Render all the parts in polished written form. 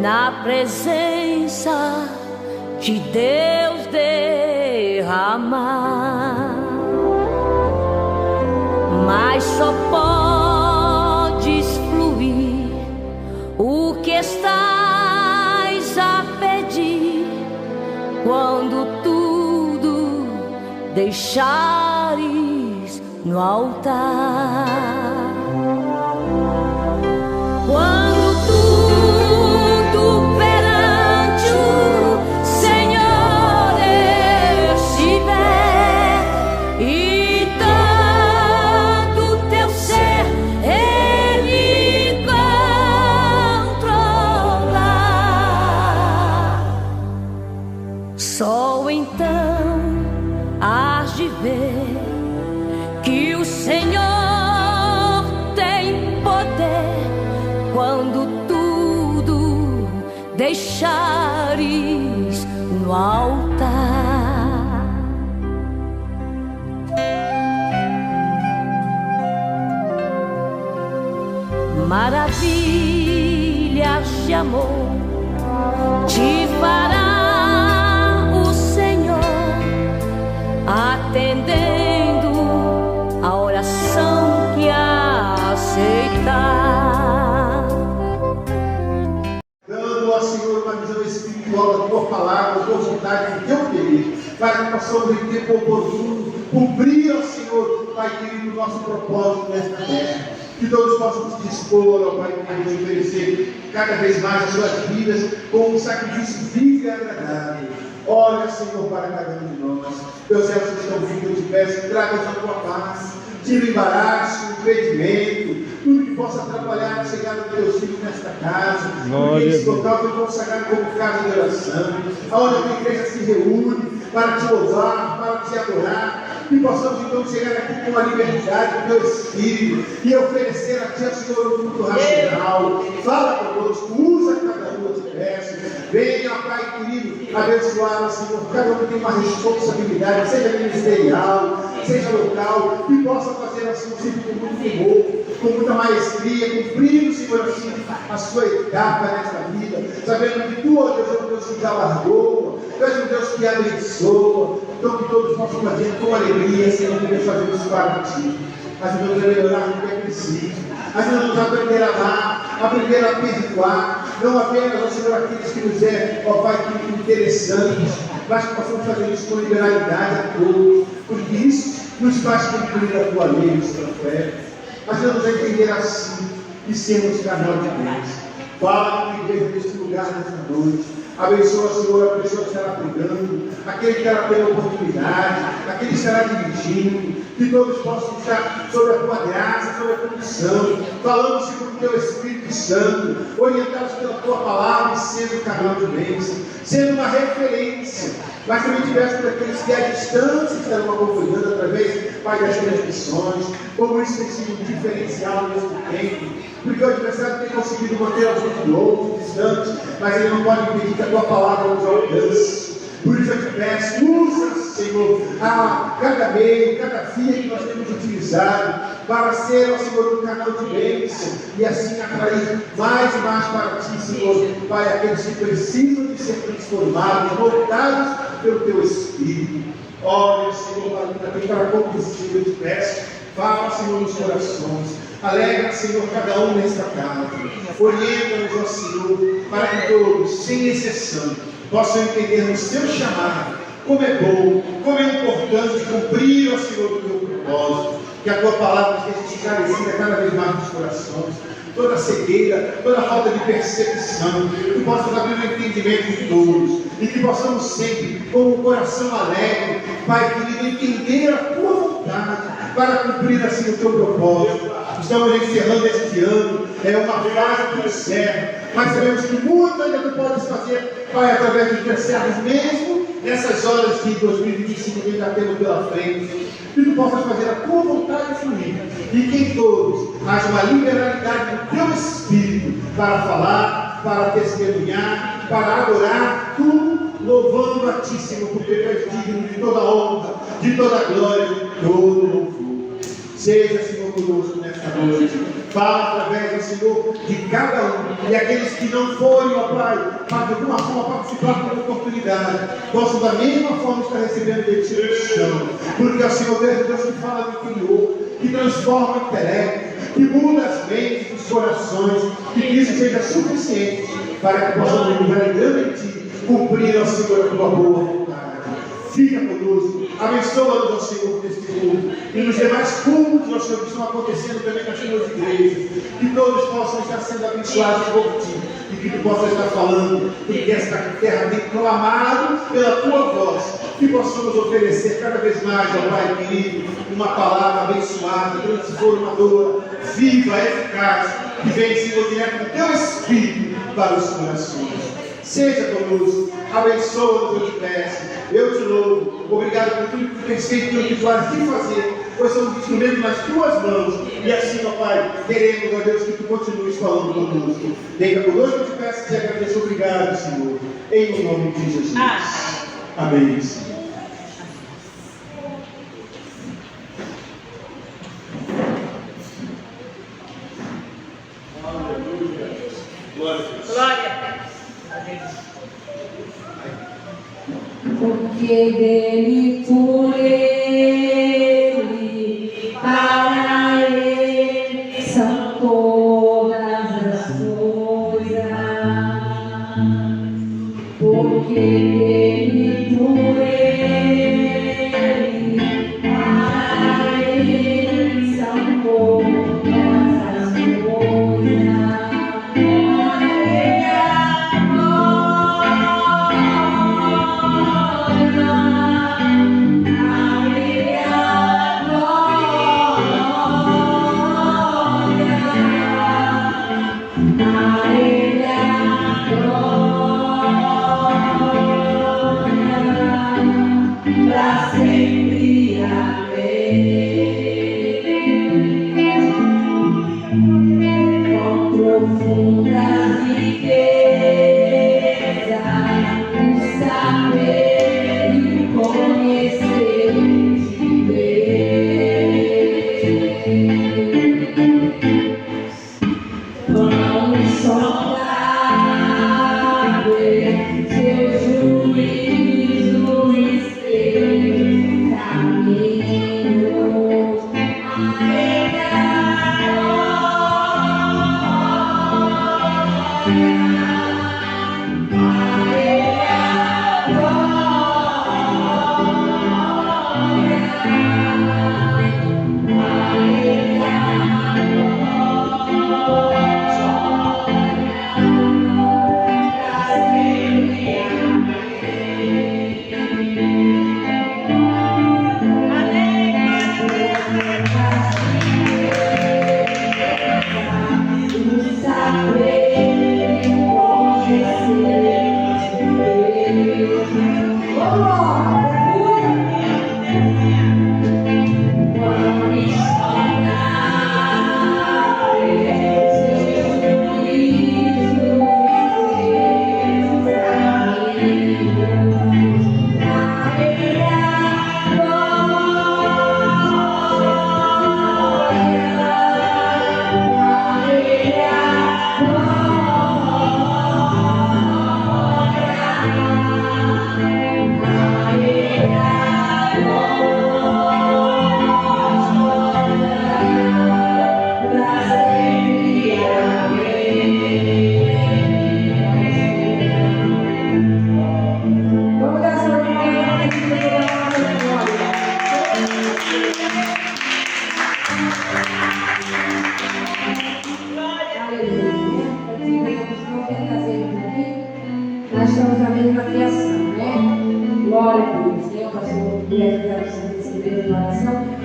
na presença de Deus derramar, mas só podes fluir o que estás a pedir quando tudo deixares no altar. Quando tudo perante o Senhor estiver e todo teu ser Ele controlar, só então hás de ver que o Senhor tem poder quando tudo deixares no altar. Maravilhas de amor te fará o Senhor, atendendo a oração que aceitar. Dando ao Senhor uma visão espiritual da tua palavra, da tua vontade, do teu querer, para que possamos em tempo oportuno cumprir ao Senhor, Pai querido, o nosso propósito nesta terra. Que todos possam se dispor ao Pai querido, de oferecer cada vez mais as suas vidas com um sacrifício vivo e agradável. Olha, Senhor, para cada um de nós. Teus servos que estão vindo, eu te peço, traga a tua paz, tira o embaraço, o impedimento, tudo que possa atrapalhar a chegada dos teus filhos nesta casa. Porque esse local foi consagrado como casa de oração, onde a tua igreja se reúne para te louvar, para te adorar. Que possamos então chegar aqui com a liberdade do teu Espírito e oferecer a ti, Senhor, um culto racional. Fala conosco, usa cada um, eu te peço. Venha, Pai querido, abençoar, Senhor. Cada um tem uma responsabilidade, seja ministerial, seja local, que possa fazer assim, sempre com muito temor, com muita maestria, cumprindo, Senhor, assim, a sua etapa nesta vida, sabendo que tu, ó Deus, é um Deus que galardoa, tu és um Deus que abençoa. Então que todos possam fazer com alegria, Senhor, que fazemos para ti. Ajuda-nos a melhorar no que é preciso. Ajuda-nos a aprender a amar, aprender a perdoar. Não apenas, ó Senhor, aqueles que nos é, ó Pai, que interessantes, mas que possamos fazer isso com liberalidade a todos. Porque isso nos faz cumprir a tua lei e os profetas. Ajuda-nos a entender assim e sermos canal de Deus. Fala com a igreja neste lugar nesta noite. Abençoa, Senhor, a pessoa que estará pregando, aquele que estará tendo oportunidade, aquele que estará dirigindo, que todos possam estar sob a tua graça, sob a tua missão, falando segundo o teu Espírito Santo, orientados pela tua palavra e sendo canal de bênção, sendo uma referência. Mas também te peço para aqueles que à distância estarão acompanhando através, Pai, das transmissões, como isso tem sido um diferencial neste tempo. Porque o adversário tem conseguido manter alguns outros distantes, mas ele não pode impedir que a tua palavra nos alcance. Por isso eu te peço, usa, Senhor, a cada meio, cada via que nós temos utilizado, para ser, ó Senhor, um canal de bênção, e assim atrair mais e mais para ti, Senhor, Pai, aqueles que precisam de ser transformados, voltados pelo teu Espírito. Olha, Senhor, para conduzir, eu te peço, fala, Senhor, nos corações. Alegra, Senhor, cada um nesta casa. Orienta-nos, ó Senhor, para que todos, sem exceção, possam entender no seu chamado como é bom, como é importante cumprir, ó Senhor, o teu propósito. Que a tua palavra esteja esclarecida cada vez mais nos corações. Toda cegueira, toda falta de percepção, que possamos abrir o entendimento de todos e que possamos sempre, com o coração alegre, Pai querido, entender a tua vontade para cumprir assim o teu propósito. Estamos encerrando este ano, é uma fase que encerra, mas sabemos que muito ainda tu podes fazer, Pai, através dos teus servos, mesmo nessas horas de 2025 que ainda temos pela frente. Que tu possas fazer a tua vontade fluir e que em todos haja uma liberalidade do teu Espírito para falar, para testemunhar, para adorar, tudo louvando a ti, Senhor, porque tu és digno de toda honra, de toda glória, de todo louvor. Seja, Senhor, conosco nesta noite. Fala através, Senhor, de cada um. E aqueles que não forem, ó Pai, para de alguma forma participar com oportunidade, possam da mesma forma estar recebendo de Ti o chão. Porque o Senhor Deus que fala no interior, que transforma o intelecto, que muda as mentes, os corações, que isso seja suficiente para que possamos nos alegrando em Ti, cumprir, ó Senhor, a Tua boa vontade. Fica conosco, abençoa-nos, ó Senhor, neste culto, e nos demais cultos, ó Senhor, que estão acontecendo também nas tuas igrejas, que todos possam estar sendo abençoados por Ti, e que Tu possas estar falando, porque esta terra tem clamado pela Tua voz, que possamos oferecer cada vez mais, ó Pai querido, uma palavra abençoada, transformadora, viva, eficaz, que vem, Senhor, direto do Teu Espírito para os corações. Seja conosco, abençoa-nos, eu te peço, eu te louvo, obrigado por tudo que Tu tens feito e o que Tu vais fazer, pois somos instrumentos nas Tuas mãos, e assim, ó Pai, queremos, ó Deus, que Tu continues falando conosco. Venha conosco, eu te peço e te agradeço, obrigado, Senhor, em nome de Jesus. Amém, Senhor. Porque dele, por ele, para ele são todas as coisas. Porque dele, por ele, para ele são todas as coisas.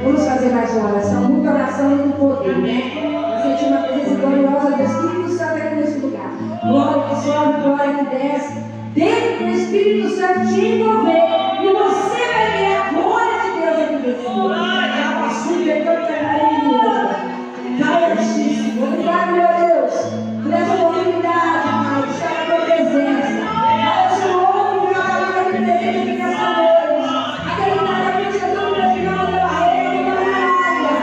Vamos fazer mais uma oração, muita oração e muito poder, né? Nós sentimos uma presença gloriosa do Espírito Santo aqui nesse lugar. Glória que sobe, glória que desce. Dentro do Espírito Santo te envolver e você vai ver a glória de Deus aqui nesse lugar. Obrigado, meu Deus, por essa oportunidade, Pai, de estar na tua presença. Deus, eu amo e trabalho aqui presente aqui nessa noite. Aquele que está na frente da tua multidão, pela rede, pela área.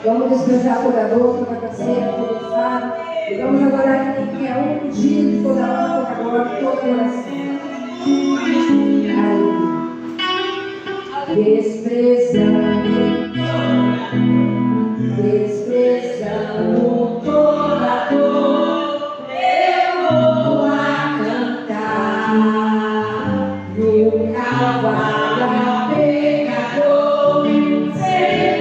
Vamos desprezar toda dor, toda canseira, todo enfado. E vamos adorar quem quer ungido de toda honra, toda glória, toda oração. Desprezando toda dor, eu vou a cantar. No Calvário, pecador, Senhor.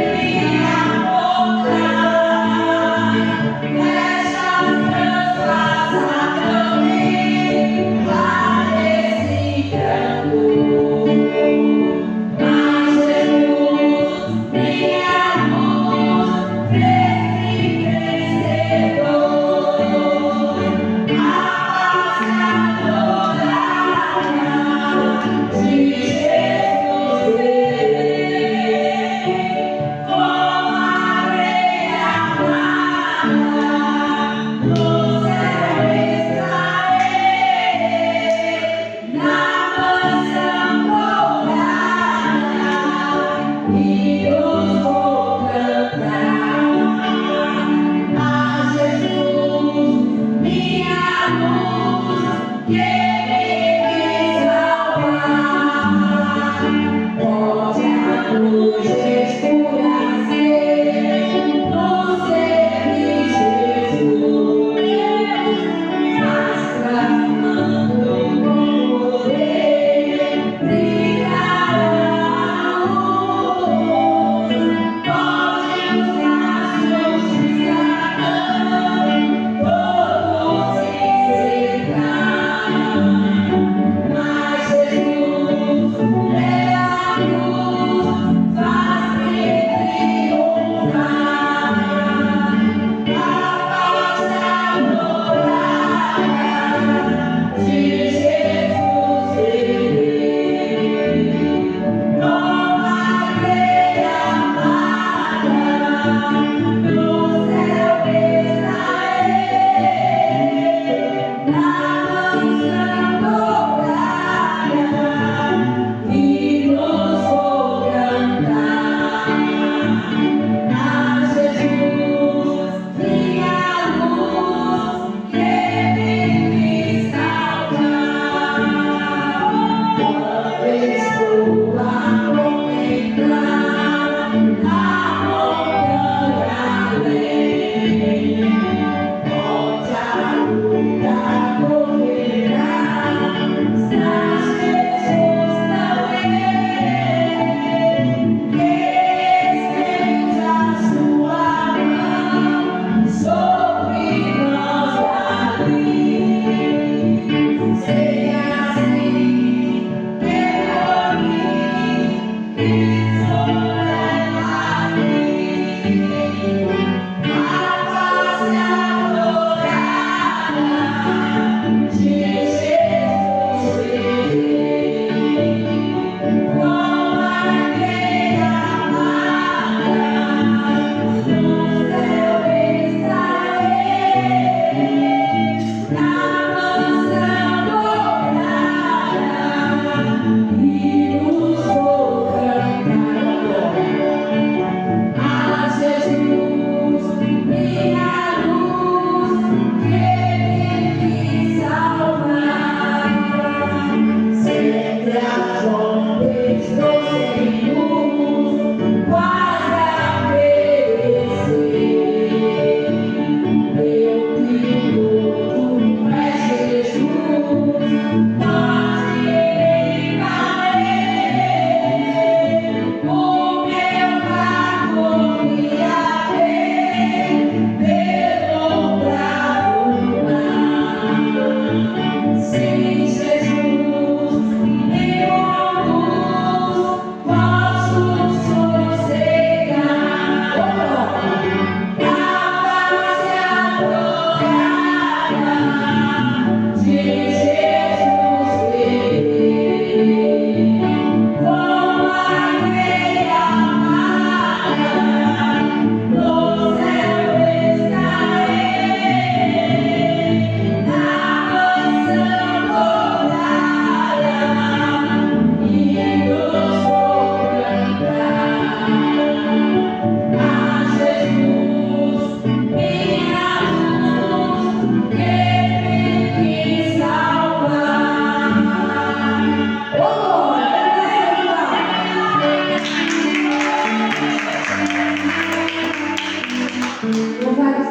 Louvado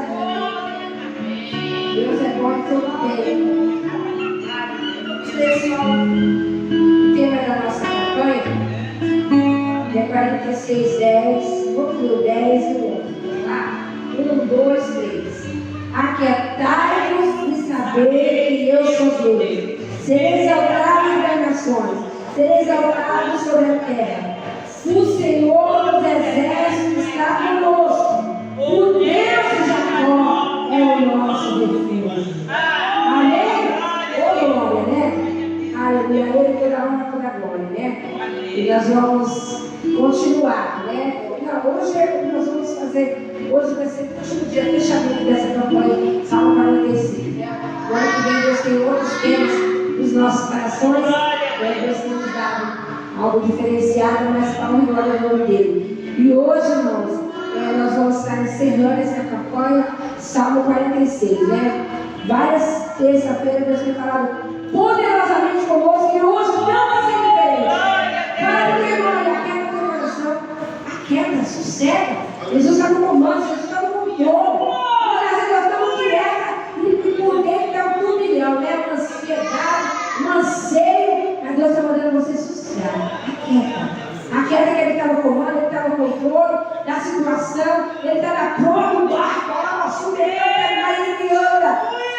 Deus é bom em todo tempo. O tema da nossa campanha é 46:10, o 10 e o 11. Tá? 1, 2, 3. Aquietai-vos e saber que eu sou Deus. Serei exaltado entre as nações, serei exaltado sobre a terra. O Senhor dos exércitos está conosco. O Deus de Jacó é o nosso refúgio. Amém? Ô glória, né? Aleluia. Ele toda a honra, toda a glória, né? E nós vamos continuar, né? Não, hoje nós vamos fazer. Hoje vai ser o último dia de fechamento dessa campanha, Salmo 46. Né? O ano que vem Deus tem outros temas nos nossos corações. Deus tem nos dado algo diferenciado, mas para o glória do nome dele. E hoje, irmãos, nós vamos estar encerrando essa campanha, Salmo 46, né? Várias terça-feiras Deus tem falado poderosamente conosco e hoje não vai ser diferente. Para que glória, aquieta o coração, aquieta, sossega. Jesus está no comando, Jesus está no controle. Nós estamos quietos e por dentro está um turbilhão, né? Uma ansiedade, um anseio, mas Deus está mandando você sossegar. Aquieta que Ele está no comando, Ele está no controle da situação, Ele está na prova do barco, a assunto, Ele anda.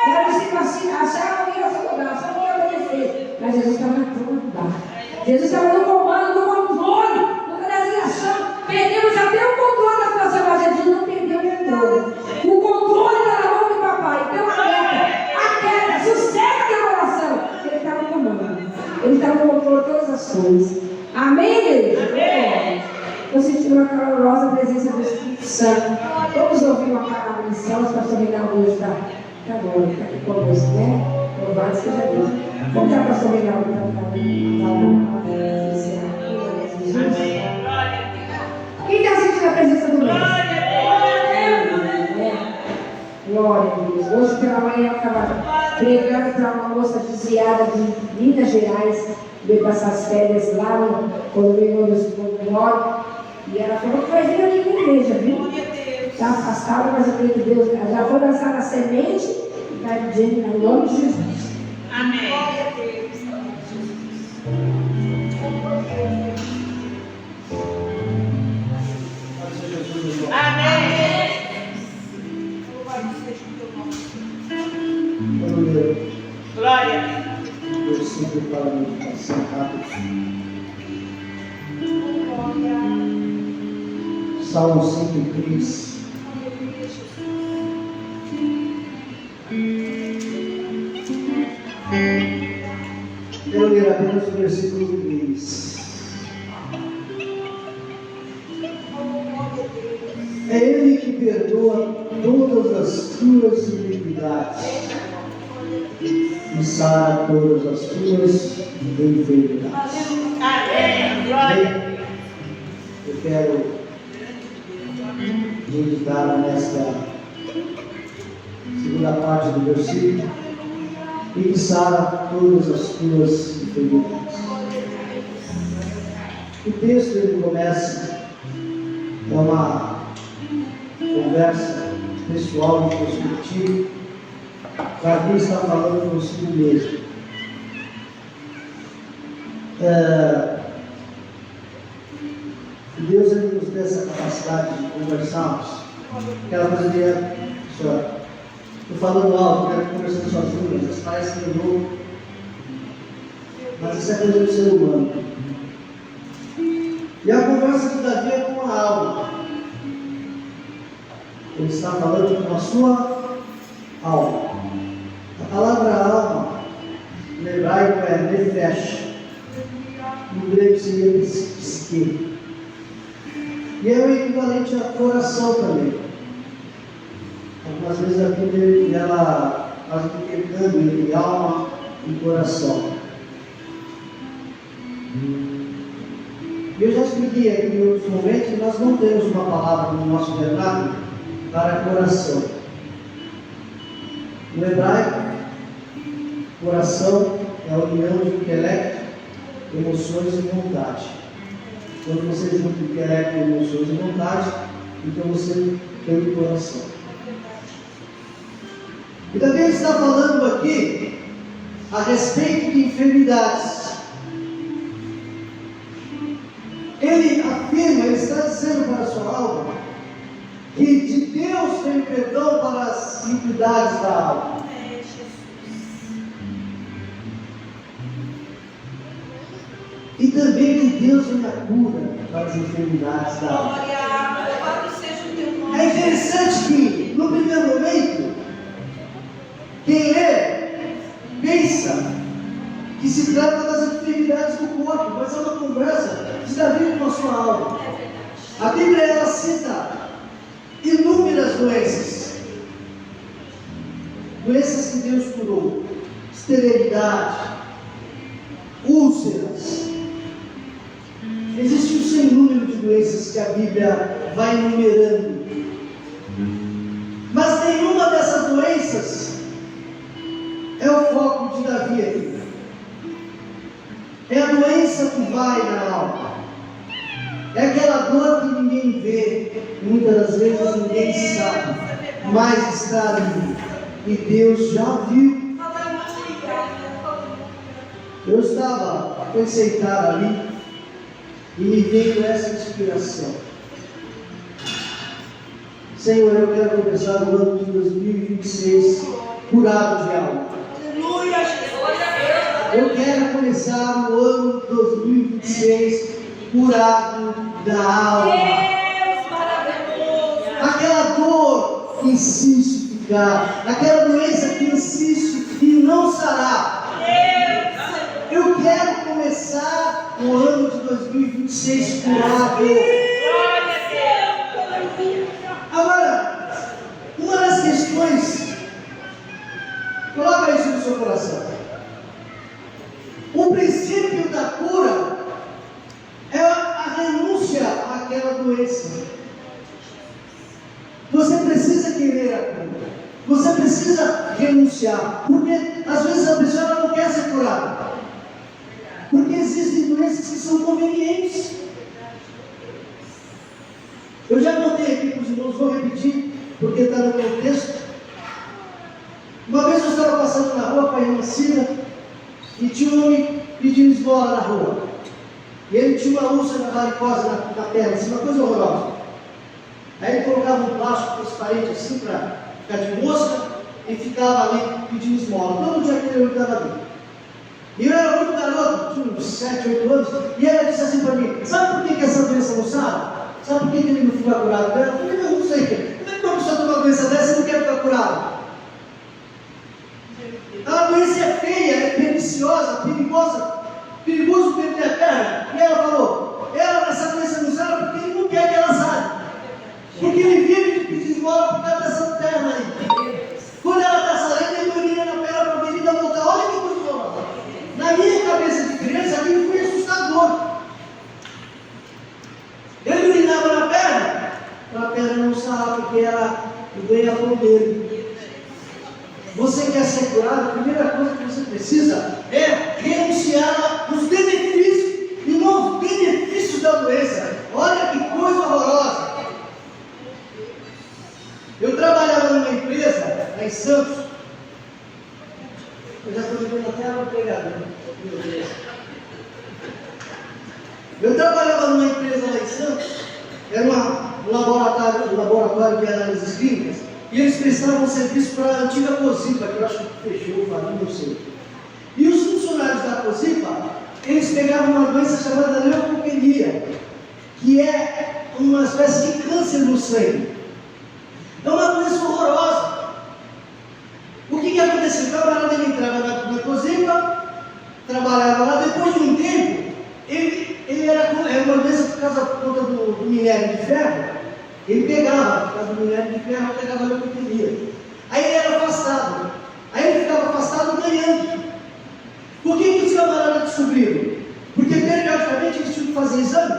Deve se vacinar, achar que eu sou lugar, só não quer obedecer. Mas Jesus está na prova do barco. Jesus estava no comando, no controle, numa designação. Perdemos até o controle da situação, mas Jesus não perdeu o controle. O controle está na mão do papai. Então aquieta, sossega teu coração. Ele está no comando. Ele está no controle de todas as coisas. Amém, igreja? Amém. Eu senti uma calorosa presença do Espírito Santo. Todos ouviram a palavra de céu, os pastores Reinaldo hoje está aqui conosco, né? Louvado seja Deus. Vamos dar para o pastor Reinaldo para Jesus. Quem está sentindo a presença do Mestre? Glória a Deus. Hoje pela manhã eu estava pregando para uma moça desviada de Minas Gerais, veio passar as férias lá no condomínio do Glória, e ela falou que vai vir aqui na igreja, viu? Está afastada, mas eu creio que Deus já foi lançar a semente e está dizendo em nome de Jesus. Amém. Glória a Deus. Amém. Glória. Versículo para a meditação rápida. Salmo 103. Eu ler apenas o versículo 3. É Ele que perdoa todas as tuas iniquidades e sara todas as tuas enfermidades. Amém. Glória. Eu quero meditar nesta segunda parte do versículo e que sara todas as tuas enfermidades. O texto ele começa, é uma conversa pessoal, introspectiva. Davi está falando consigo mesmo. Deus ele nos deu essa capacidade de conversarmos. Aquela coisa de, estou falando alto, quero conversando sozinho, às vezes parece que eu louco. Mas isso é coisa do ser humano. E a conversa de Davi é com a alma. Ele está falando com a sua alma. A palavra alma, no hebraico é nefesh, no grego seria psique. E é o equivalente a coração também. Algumas vezes a Bíblia ela faz um intercâmbio entre alma e coração. Eu já expliquei aqui em outros momentos que nós não temos uma palavra no nosso vernáculo para coração. No hebraico, coração é a união de intelecto, emoções e vontade. Quando você junta intelecto, emoções e vontade, Então você tem o coração. E também está falando aqui a respeito de enfermidades. Ele afirma, ele está dizendo para a sua alma, que de Deus tem perdão para as iniquidades da alma. E também que Deus tem a cura para as enfermidades da alma. É interessante que, no primeiro momento, quem lê, pensa que se trata das enfermidades do corpo, mas é uma conversa que está vindo com a sua alma. A Bíblia, ela cita inúmeras doenças. Doenças que Deus curou. Esterilidade, úlceras. Existe um sem número de doenças que a Bíblia vai enumerando. Mas nenhuma dessas doenças é o foco de Davi aqui. É a doença que vai na alma. É aquela dor que ninguém vê, muitas das vezes ninguém sabe, mas está ali. E Deus já viu. Eu estava sentado ali e me veio essa inspiração. Senhor, eu quero começar o ano de 2026 curado de alma. Eu quero começar o ano de 2026 curado da alma. Aquela dor que insiste em ficar, aquela doença que insiste em não sarar. Eu quero começar o ano de 2026 curado. Agora, uma das questões, coloca isso no seu coração. O princípio da cura é a renúncia àquela doença. Você precisa querer a cura. Você precisa renunciar. Porque às vezes a pessoa não quer ser curada. Porque existem doenças que são convenientes. Eu já contei aqui para os irmãos, vou repetir, porque está no contexto. Uma vez eu estava passando na rua para ir na Sina e tinha um homem pedindo esmola na rua. E ele tinha uma úlcera varicose na perna, assim, uma coisa horrorosa. Aí ele colocava um plástico transparente assim para ficar de mosca e ficava ali pedindo esmola. Todo dia que ele estava ali. E eu era muito garoto, tinha uns 7, 8 anos, e ela disse assim para mim: sabe por que essa doença não sabe? Sabe por que ele não fica curado dela? Eu falei: eu não sei. Como é que uma pessoa tem uma doença dessa e não quer ficar curado? A doença é feia, é perniciosa, perigoso perder a perna. E ela falou: essa doença não sabe porque ele não quer que ela saia. Porque ele vive de pedir esmola por causa dessa perna aí. Quando ela está saindo, ele urina na perna para a avenida voltar. Olha que coisa horrorosa. Na minha cabeça de criança, aquilo foi assustador. Ele urinava na perna, para a perna não sarar, porque ela ganha pão dele. Você quer ser curado? A primeira coisa que você precisa é renunciar aos benefícios, e não os benefícios da doença. Olha que coisa horrorosa. Eu trabalhava numa empresa em Santos. Eu já estou vivendo até a pregador. Eu trabalhava numa empresa lá em Santos. Era um laboratório de análises clínicas. E eles prestavam serviço para a antiga Cosipa, que eu acho que fechou, não sei. E os funcionários da Cosipa, eles pegavam uma doença chamada leucopenia, que é uma espécie de câncer no sangue. É uma doença horrorosa. O que aconteceu? O camarada ele entrava na Cosipa, trabalhava lá, depois de um tempo, ele era uma doença por conta do minério de ferro. Ele pegava, por causa do minério de ferro, ele pegava a leucopenia. Aí ele era afastado. Aí ele ficava afastado ganhando. Por que os camaradas descobriram? Porque periodicamente eles tinham que fazer exame.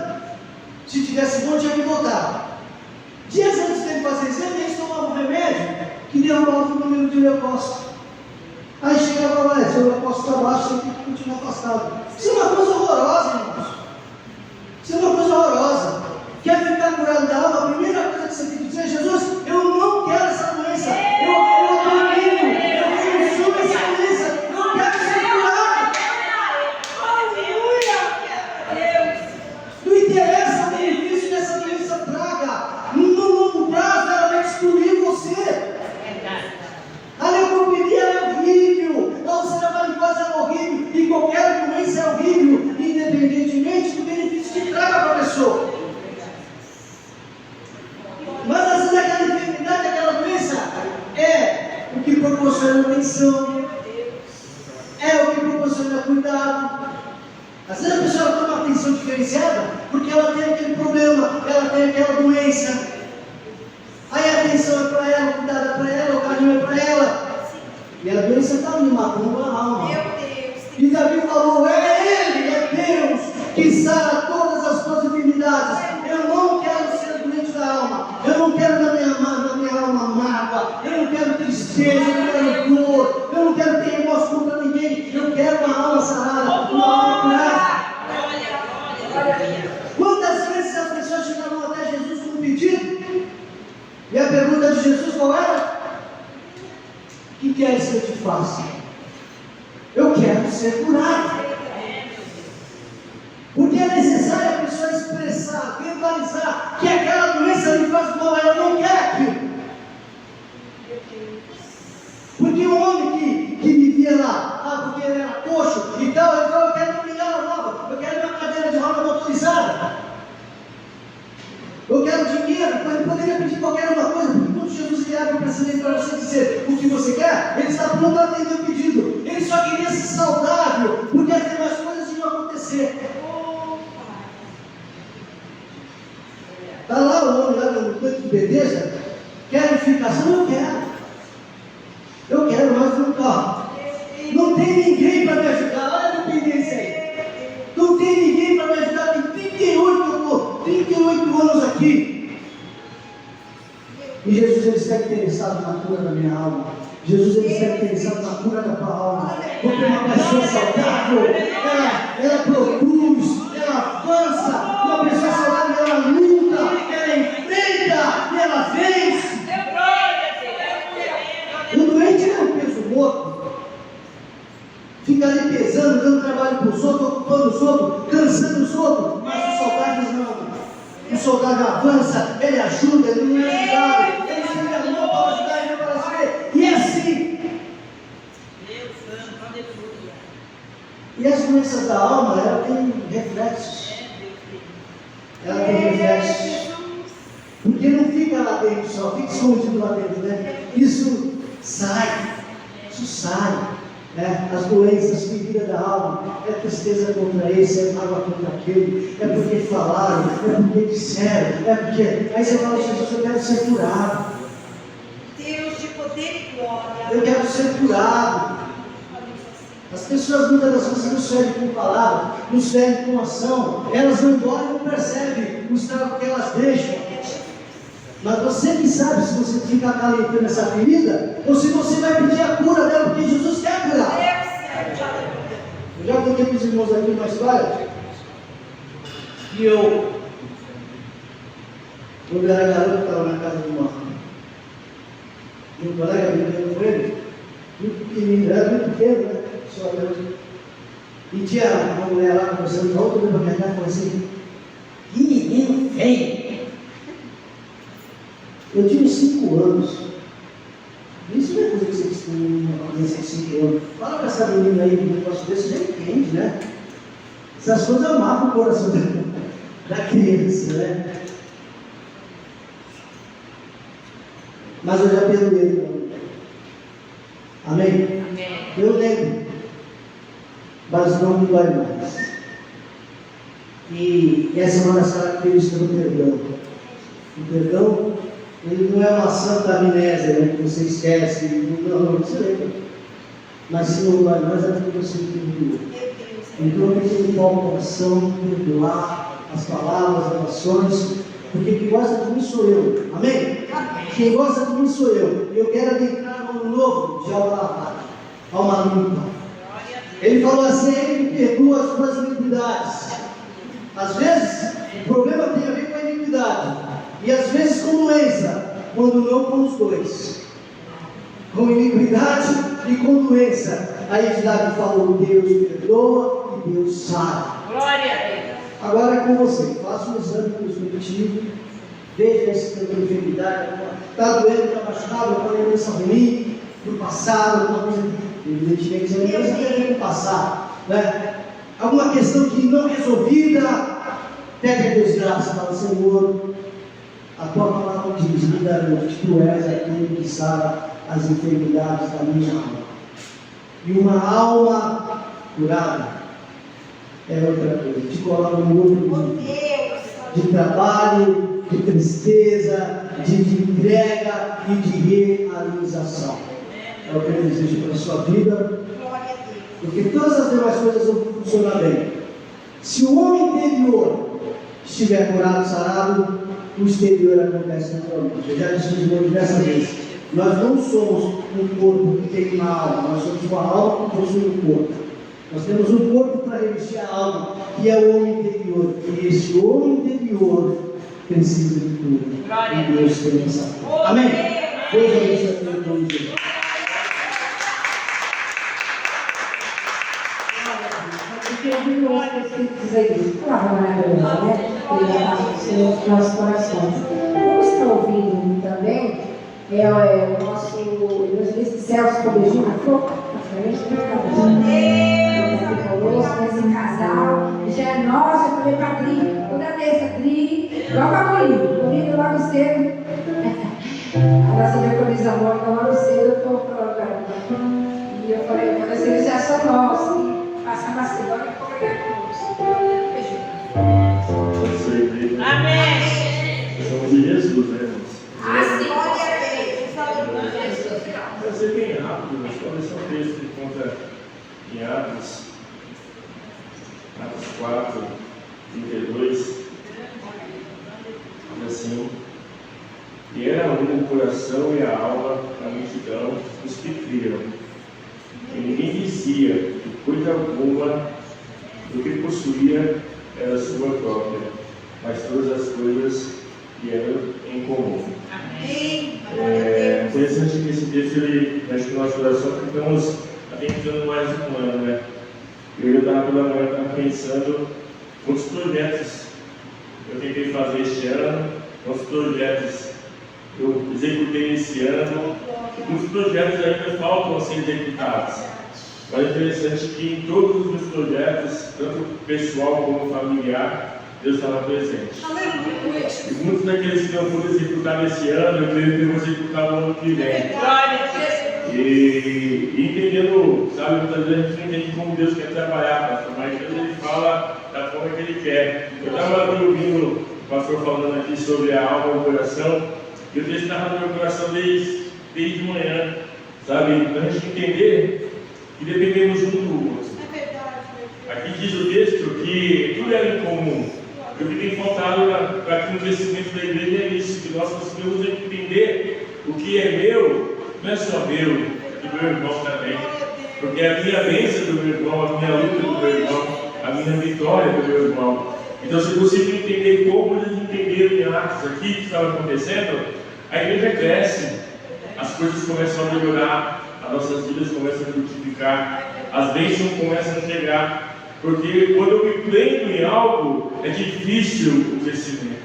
Se tivesse bom, tinha que voltar. Dias antes dele fazer exame, eles tomavam um remédio que derrubava o número de leucócitos. Aí chegava lá, se o leucócito está baixo, você tem que continuar afastado. Isso é uma coisa horrorosa, irmãos. Isso é uma coisa horrorosa. Quer ficar curado da alma? A primeira coisa que você proporciona atenção, é o que proporciona cuidado. Às vezes a pessoa toma uma atenção diferenciada porque ela tem aquele problema, ela tem aquela doença. Aí a atenção é para ela, o cuidado é para ela, o carinho é para ela. E a doença está me matando a alma. E Davi falou: é Ele, é Deus, que sara todas as tuas enfermidades. Eu não quero ser doente da alma, eu não quero na minha alma mágoa, eu não quero tristeza, eu não quero dor, eu não quero ter remorso contra ninguém, eu quero uma alma sarada, uma alma curada. Quantas vezes as pessoas chegavam até Jesus com um pedido? E a pergunta de Jesus qual era? O que queres que eu te faça? Eu quero ser curado. Porque é necessário a pessoa expressar, verbalizar que aquela doença lhe faz mal, ela não quer aquilo. Porque o homem que vivia lá, porque ele era coxo e tal, ele falou: eu quero uma bengala nova, eu quero uma cadeira de roda motorizada, eu quero dinheiro. Ele poderia pedir qualquer uma coisa, porque quando Jesus ele abre o pensamento para você dizer o que você quer, ele está pronto a atender o pedido. Ele só queria ser saudável, porque as demais coisas iam acontecer. Está lá o homem lá no canto de Betesda, quer edificação? Eu quero mais um carro. Não tem ninguém para me ajudar. Olha a dependência aí. Não tem ninguém para me ajudar. Tem 38 anos aqui. E Jesus ele está interessado na cura da minha alma. Jesus ele está interessado na cura da tua alma. Porque uma pessoa saudável, ela produz, ela avança. Uma pessoa saudável, ela luta, ela enfrenta e ela vence. O doente é um peso morto. Fica ali pesando, dando trabalho para os outros, ocupando os outros, cansando os outros. Mas os soldados não. O soldado avança, ele ajuda, ele não é ajudado, ele fica a mão para ajudar ele para se ver. E é assim. E as doenças da alma, ela tem reflexos. Ela tem reflexos. Porque não fica lá dentro só, fica escondido lá dentro, né? Isso sai. Né? As doenças, ferida da alma, é tristeza contra esse, é mágoa contra aquele, é porque falaram, é porque disseram, é porque. Aí você fala: Jesus, eu quero ser curado. Deus de poder e glória. Eu quero ser curado. As pessoas muitas das vezes não servem com palavra, não servem com ação, elas vão embora e não percebem o estrago que elas deixam. Mas você que sabe se você fica acalentando essa ferida, ou se você vai pedir a cura dela, porque Jesus quer curar. Eu já contei para os irmãos aqui uma história, que eu, quando era garoto, estava na casa de um colega brincando com ele, muito pequenininho, era muito pequeno, né? Só eu. E tinha uma mulher lá conversando, outra para minha casa e falou assim: que menino feio! Eu tinha 5 anos. Isso não é coisa que você diz com uma criança de 5 anos. Fala para essa menina aí, um negócio desse, já entende, né? Essas coisas amavam o coração da criança, né? Mas eu já perdoei. Amém? Eu lembro, mas não me dói mais. E essa é uma das características do perdão. O perdão, ele não é uma santa amnésia, né, que você esquece, não, você lembra. Mas se não dói mais, é porque você perdoou. Então eu tenho que limpar o coração, perdoar as palavras, as ações, porque quem gosta de mim sou eu. Amém? Quem gosta de mim sou eu. Eu quero adentrar no ano novo de alma lavada, alma limpa. Ele falou assim: ele me perdoa as suas iniquidades. Às vezes, o problema tem a ver com a iniquidade, e às vezes com doença, quando não com os dois. Com iniquidade e com doença. Aí Davi falou: Deus perdoa e Deus sara. Glória a Deus. Agora é com você. Faça um exame consultivo. Veja se tem enfermidade. Está doendo, está machucado, está lembrança ruim do passado, alguma coisa que, evidentemente, é coisa que tem que passar, né? Alguma questão que não resolvida. Pede a Deus graça, fala: Senhor, a tua palavra diz: me garante que tu és aquele aquele que sara as enfermidades da minha alma. E uma alma curada é outra coisa. Te coloca no mundo de trabalho, de tristeza, de entrega e de realização. É o que eu desejo para a sua vida, porque todas as demais coisas vão funcionar bem. Se o homem interior estiver curado, sarado, o exterior acontece naturalmente. Eu já disse diversas vezes. Nós não somos um corpo que tem uma alma, nós somos uma alma que possui um corpo. Nós temos um corpo para revestir a alma, que é o homem interior. E esse homem interior precisa de cura. E Deus tem essa cura. Amém? Deus abençoe a todos. Eu vi o Espírito dizer isso, palavra maravilhosa, né? Ele nos nossos corações. Vamos estar ouvindo também o nosso evangelista Celso Cobejinho, conosco, esse casal, já é nosso. Eu falei para Dri, toda terça, Dri, logo a Colívio logo cedo. A nossa diaconisa Mônica, logo cedo eu estou colocando. E eu falei, quando eles já são nossos. Passar na semana e congregar conosco. Amém. Somos de Jesus, né? Assim, Vai ser bem rápido, mas só esse é um texto que conta em Atos 4, 32. Diz assim: e era um o coração e a alma da multidão dos que criam. E ninguém dizia que coisa alguma do que possuía era sua própria, mas todas as coisas que eram em comum. É interessante que esse texto ele mexe com o nosso coração, porque estamos tentando mais um ano, né? Eu estava pela manhã pensando quantos projetos eu tentei fazer este ano, quantos projetos eu executei esse ano, e muitos projetos ainda faltam a ser executados. Mas é interessante que em todos os meus projetos, tanto pessoal como familiar, Deus estava presente. E muitos daqueles que não foram executados esse ano, eu creio que vão executar no ano que vem. E entendendo, sabe, muitas vezes a gente não entende como Deus quer trabalhar, pastor, mas Deus ele fala da forma que Ele quer. Eu estava ouvindo o pastor falando aqui sobre a alma e o coração, e o texto estava no meu coração desde manhã, sabe, para a gente entender que dependemos um do outro. Aqui diz o texto que tudo era em comum. O que tem faltado para aqui no crescimento da igreja é isso, que nós conseguimos entender o que é meu, não é só meu, é do meu irmão também. Porque a minha bênção do meu irmão, a minha luta do meu irmão, a minha vitória do meu irmão. Então, se eu consigo entender como eles entenderam em Atos aqui que estava acontecendo, a igreja cresce, as coisas começam a melhorar, as nossas vidas começam a frutificar, as bênçãos começam a chegar. Porque quando eu me prendo em algo, é difícil o crescimento.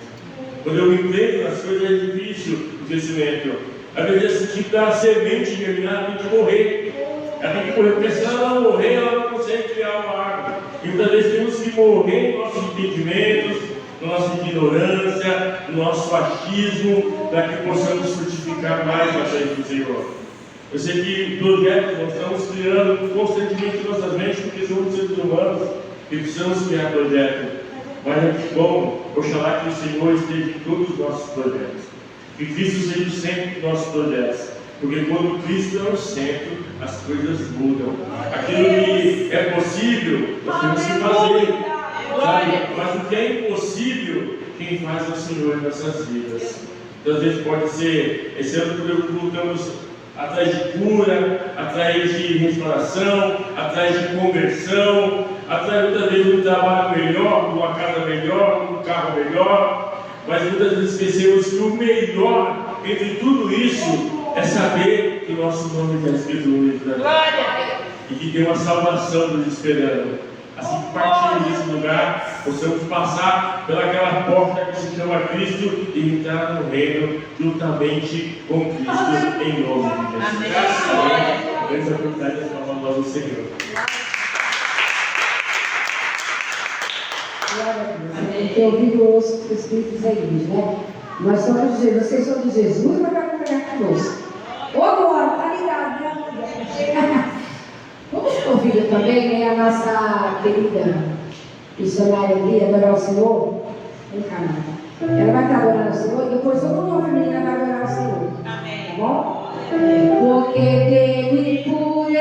Quando eu me prendo nas coisas, é difícil o crescimento. Às vezes, esse tipo da semente germinada tem que morrer. Ela tem que morrer, porque se ela não morrer, ela não consegue criar uma árvore. E muitas vezes temos que morrer em nossos entendimentos, na nossa ignorância, no nosso achismo, para que possamos frutificar mais a frente do Senhor. Eu sei que projetos nós estamos criando constantemente em nossas mentes, porque somos seres humanos e precisamos criar projetos. Mas é que bom, oxalá que o Senhor esteja em todos os nossos projetos. Que Cristo seja o centro dos nossos projetos. Porque quando Cristo é o centro, as coisas mudam. Aquilo que é possível, nós temos que fazer. Sabe? Mas o que é impossível, quem faz é o Senhor em nossas vidas. Então, às vezes pode ser, esse ano lutamos atrás de cura, atrás de restauração, atrás de conversão, atrás muitas vezes de um trabalho melhor, de uma casa melhor, de um carro melhor, mas muitas vezes esquecemos que o melhor entre tudo isso é saber que o nosso nome está escrito no livro da vida e que tem uma salvação nos esperando. Assim que partimos desse lugar, possamos passar pelaquela porta que se chama Cristo e entrar no reino juntamente com Cristo, em nome de Jesus. Amém. Grande oportunidade de falar o nome do Senhor. Tem ouvido os Espíritos da igreja, né? Nós somos de Jesus, vocês são de Jesus, mas vai congregar conosco. também é a nossa querida missionária ali, adorar o Senhor. Vem cá, Marta. Ela vai estar adorando o Senhor e depois toda uma feminina vai adorar o Senhor. Amém. Tá bom? Porque dele, por ele,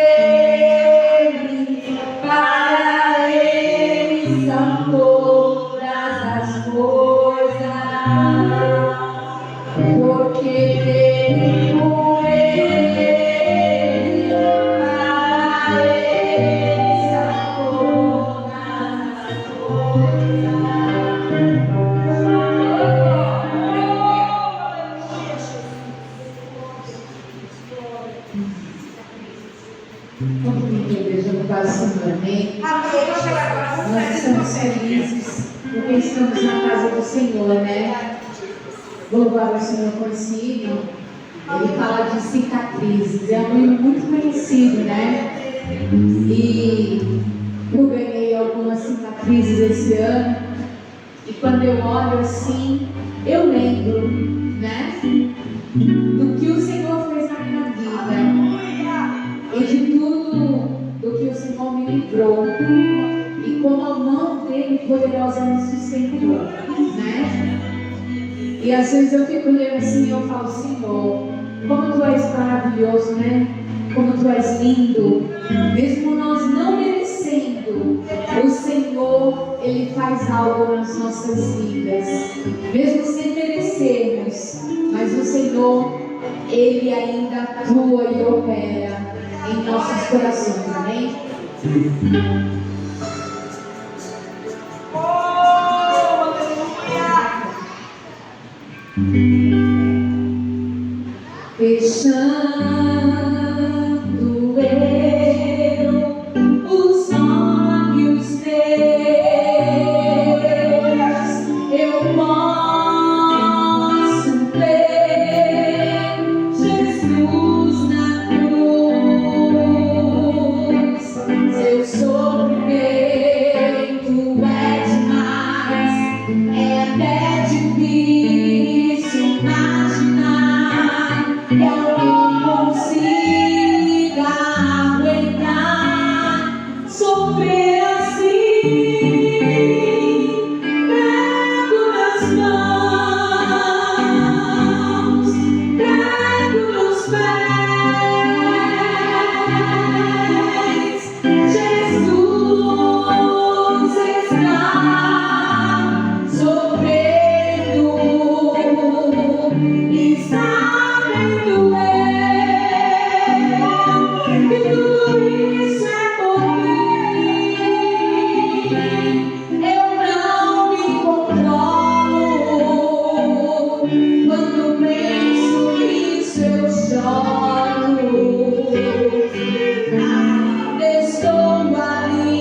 para ele são todas as coisas. Porque dele, por ele, para ele são todas as coisas. Todo mundo desejando paz, Senhor, amém? Nós estamos felizes porque estamos na casa do Senhor, né? Louvar o Senhor com esse hino. Ele fala de cicatrizes. É um hino muito conhecido, né? E eu ganhei algumas cicatrizes esse ano. E quando eu olho assim, eu lembro, né? Do que o Senhor fez na minha vida. E de tudo do que o Senhor me livrou. E como a mão dele poderosa me sustentou, né? E às vezes eu fico olhando assim e eu falo, Senhor, como tu és maravilhoso, né? Como tu és lindo. Mesmo nós não merecendo, o Senhor, Ele faz algo nas nossas vidas. Mesmo sem merecermos, mas o Senhor, Ele ainda atua e opera em nossos corações, amém? Fechando eu os olhos teus, eu posso ver Jesus na cruz. Seu sofrimento é demais, é até difícil imaginar. Eu não consigo aguentar sofrer assim. Pego nas mãos, pego nos pés. Jesus está sofrendo e sabendo que tudo isso é por mim. Eu não me controlo. Quando penso nisso eu choro. Estou ali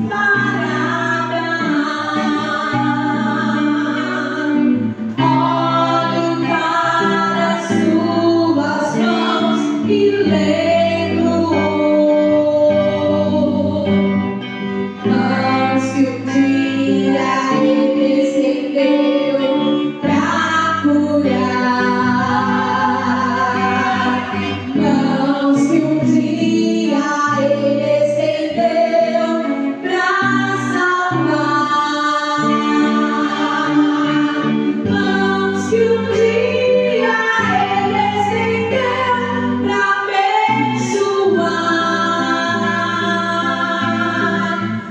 parada. Olho para as suas mãos e lembro mãos que um dia Ele estendeu pra curar. Mãos que um dia Ele estendeu pra salvar. Mãos que um dia Ele estendeu pra abençoar.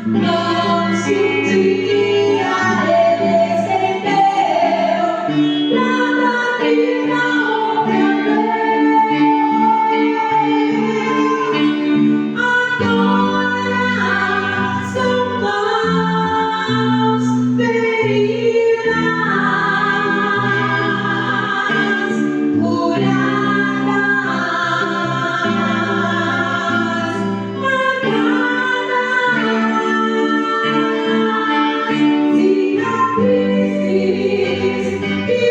Mãos que um dia Ele estendeu pra dar vida outra vez. Agora são mãos feridas, curadas, marcadas, cicatrizes que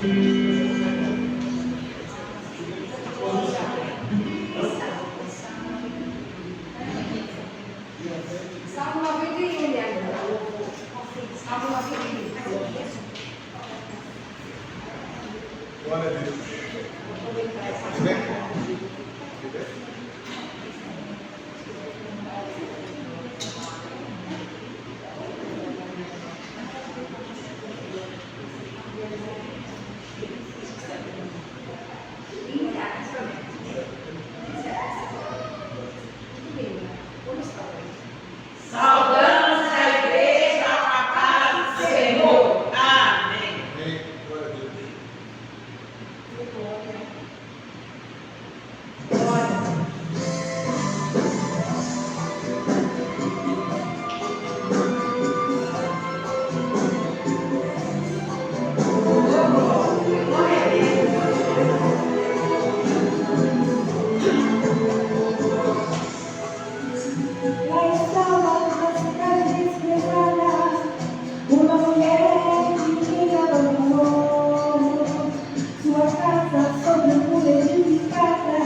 Salmo 91, minha irmã. Salmo 91. Glória a Deus. Saudamos a igreja a paz do Senhor. Amém. Amém. Glória a Deus. Uma mulher que ninguém abandonou, sua casa sobre um muro edificada,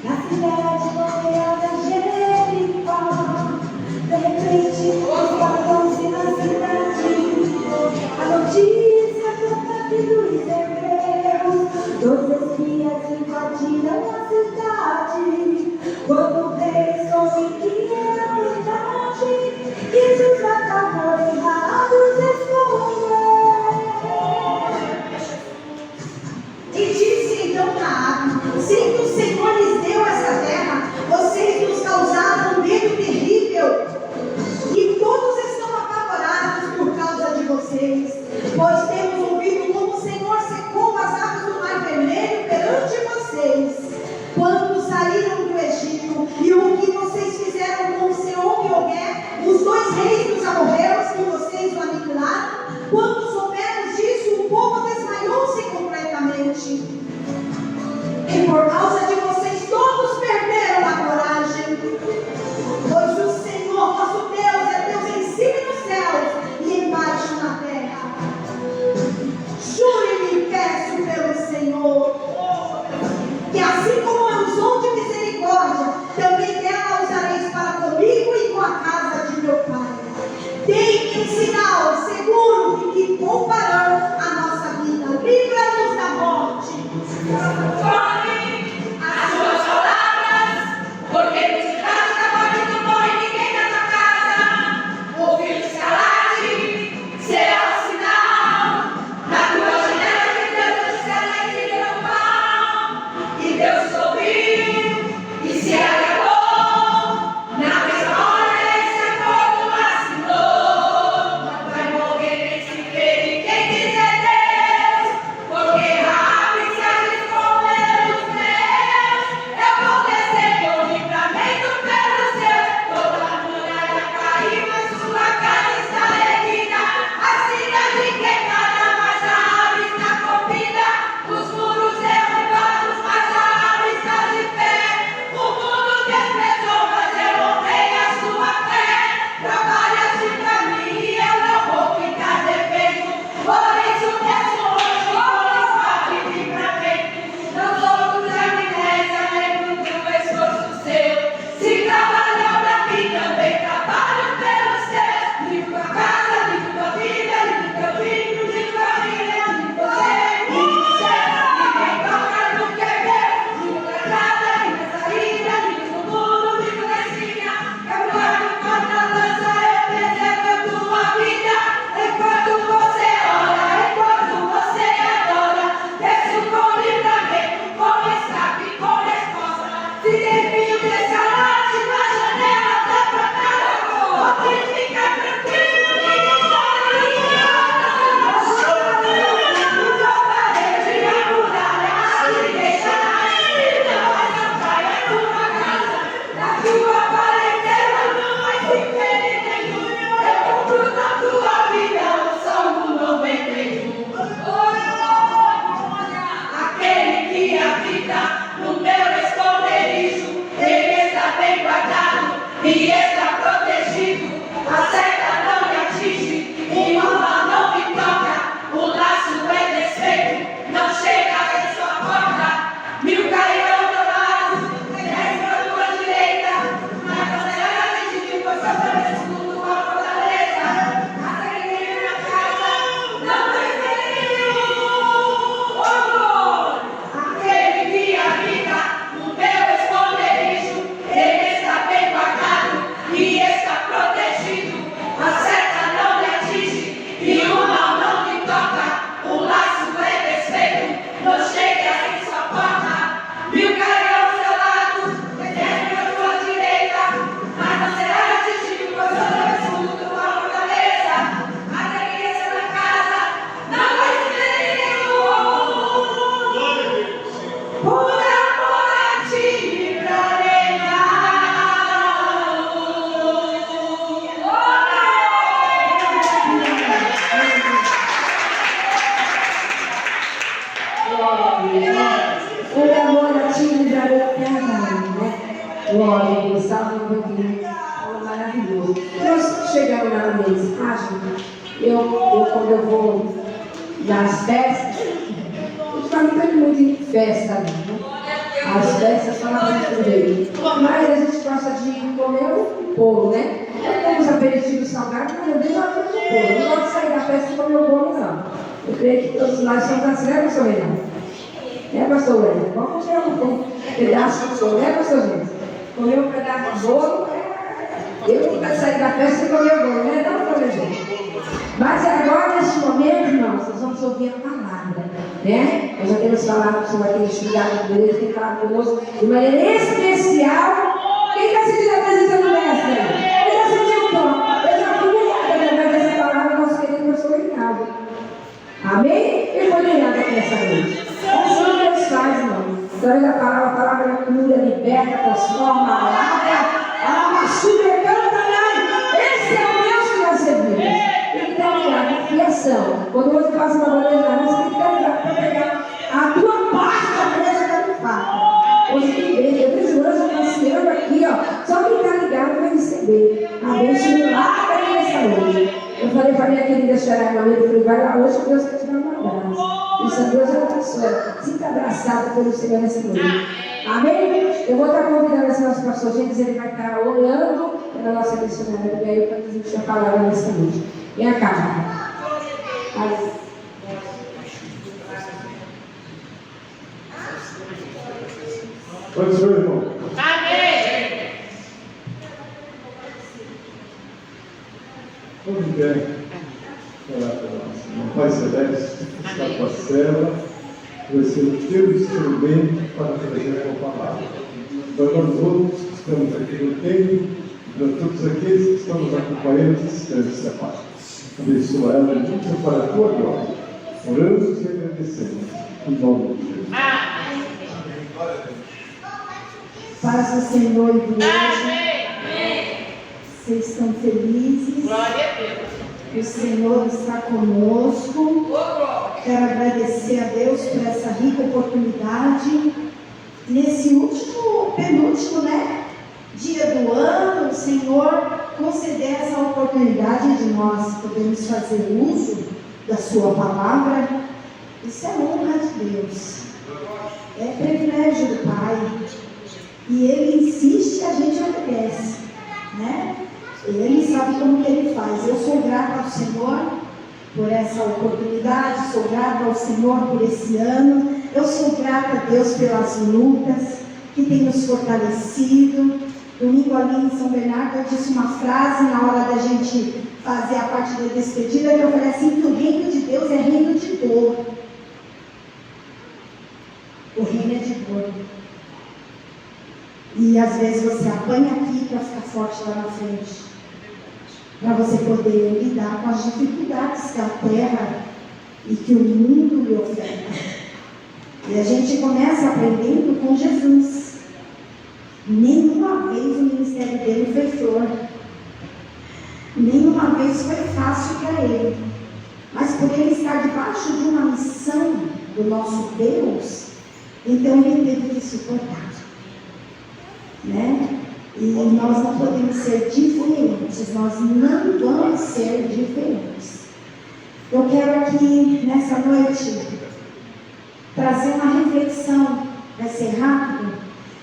na cidade rodeada Jericó. De repente, apagou-se na cidade a notícia do ataque dos hebreus. 12 espias invadiram a cidade, quando o rei soube que era verdade, quis os apavorentados esconder. E disse então Raabe: sim, que o Senhor lhes deu essa terra, vocês nos causaram um medo terrível, e todos estão apavorados por causa de vocês, pois temos ouvido como o Senhor secou as águas do Mar Vermelho perante vocês, quando saíram do Egito, e o que vocês fizeram com Sehom e Og, os dois reis dos amorreus, que vocês o aniquilaram. Quando soubermos disso, o povo desmaiou-se completamente. E por causa de vocês todos perderam a coragem, pois o Senhor vosso Deus é Deus em cima nos céus e embaixo na terra. Jure-me, peço pelo Senhor, que assim como eu usou de misericórdia, também dela usareis para comigo e com a casa de meu pai. Dei-me um sinal seguro de que pouparão a nossa vida. Livra-nos da morte O amor a ti livrarei eternamente, né? Glória a Deus, salve o Evangelho. Maravilhoso. Nós chegamos na mensagem, quando eu vou nas festas, ultimamente tem muito em festa, né? As festas falam muito bem. Mas a gente gosta de comer o bolo, né? Eu como os aperitivos salgados, mas eu vejo a coisa do bolo. Eu não gosto de sair da festa e comer o bolo, não. Eu creio que todos nós somos assim, né, pastor Renan? É, pastor Renan? Vamos comer um pedaço de bolo, né, pastor Renan? Comer um pedaço de bolo, eu que vai sair da festa e comer o bolo, né? Não, por exemplo. Mas agora, neste momento, irmãos, nós vamos ouvir a palavra, né? Nós já temos falado sobre aquele estudado de Deus, que fala conosco de maneira especial. Quem está sentindo a presença do mestre? Eu já senti um tom. Eu já fui ligada através dessa palavra, nosso querido pastor Reinaldo. Amém? Ele foi ligado aqui essa noite. É assim que Deus faz, irmão. Através da palavra, a palavra cura, liberta, transforma, lava, machuca, canta, esse é o Deus que nós servimos. Tem que estar ligado, confiação. Quando você passa uma bandeira na mão, você tem que estar ligado para pegar a tua parte da presa da tua faca. Hoje tem bem, eu vejo hoje passeando aqui, ó. Só quem está ligado vai receber. A bênção milagre aqui nessa noite. Eu falei para minha querida Xará, meu amigo, eu falei, vai lá hoje que Deus quer te dar um abraço. Isso, Deus é uma pessoa. Sinta abraçado pelo Senhor nessa noite. Amém? Eu vou estar convidando esse nosso pastor Gênesis, ele vai estar orando pela nossa missionária do Gaio para transmitir a palavra nessa noite. Vem cá. Pode ser, irmão. Amém. Vamos ver. Meu Pai Celeste, está com a cela, vai ser o teu instrumento para trazer a tua palavra. Para nós outros que estamos aqui no templo, para todos aqueles que estão nos acompanhando à distância, Pai. Abençoa ela muito para a tua glória. Oramos e agradecemos. Em nome de Jesus. Paz do Senhor e igreja. Amém. Vocês estão felizes? Glória a Deus. O Senhor está conosco. Quero agradecer a Deus por essa rica oportunidade. Nesse penúltimo, né, dia do ano, o Senhor conceder essa oportunidade de nós podermos fazer uso da sua palavra. Isso é honra de Deus. É privilégio do Pai. E Ele insiste e a gente obedece, né? Ele sabe como que Ele faz. Eu sou grata ao Senhor por essa oportunidade, sou grata ao Senhor por esse ano. Eu sou grata a Deus pelas lutas que tem nos fortalecido. Domingo ali em São Bernardo eu disse uma frase na hora da gente fazer a parte da despedida, que eu falei assim, que o reino de Deus é reino de dor. O reino é de dor. E às vezes você apanha aqui para ficar forte lá na frente. Para você poder lidar com as dificuldades que a terra e que o mundo lhe oferta. E a gente começa aprendendo com Jesus. Nenhuma vez o ministério dele foi flor. Nenhuma vez foi fácil para ele. Mas por ele estar debaixo de uma missão do nosso Deus, então ele teve que suportar. Né? E nós não podemos ser diferentes, nós não vamos ser diferentes. Eu quero aqui, nessa noite, trazer uma reflexão, vai ser rápido,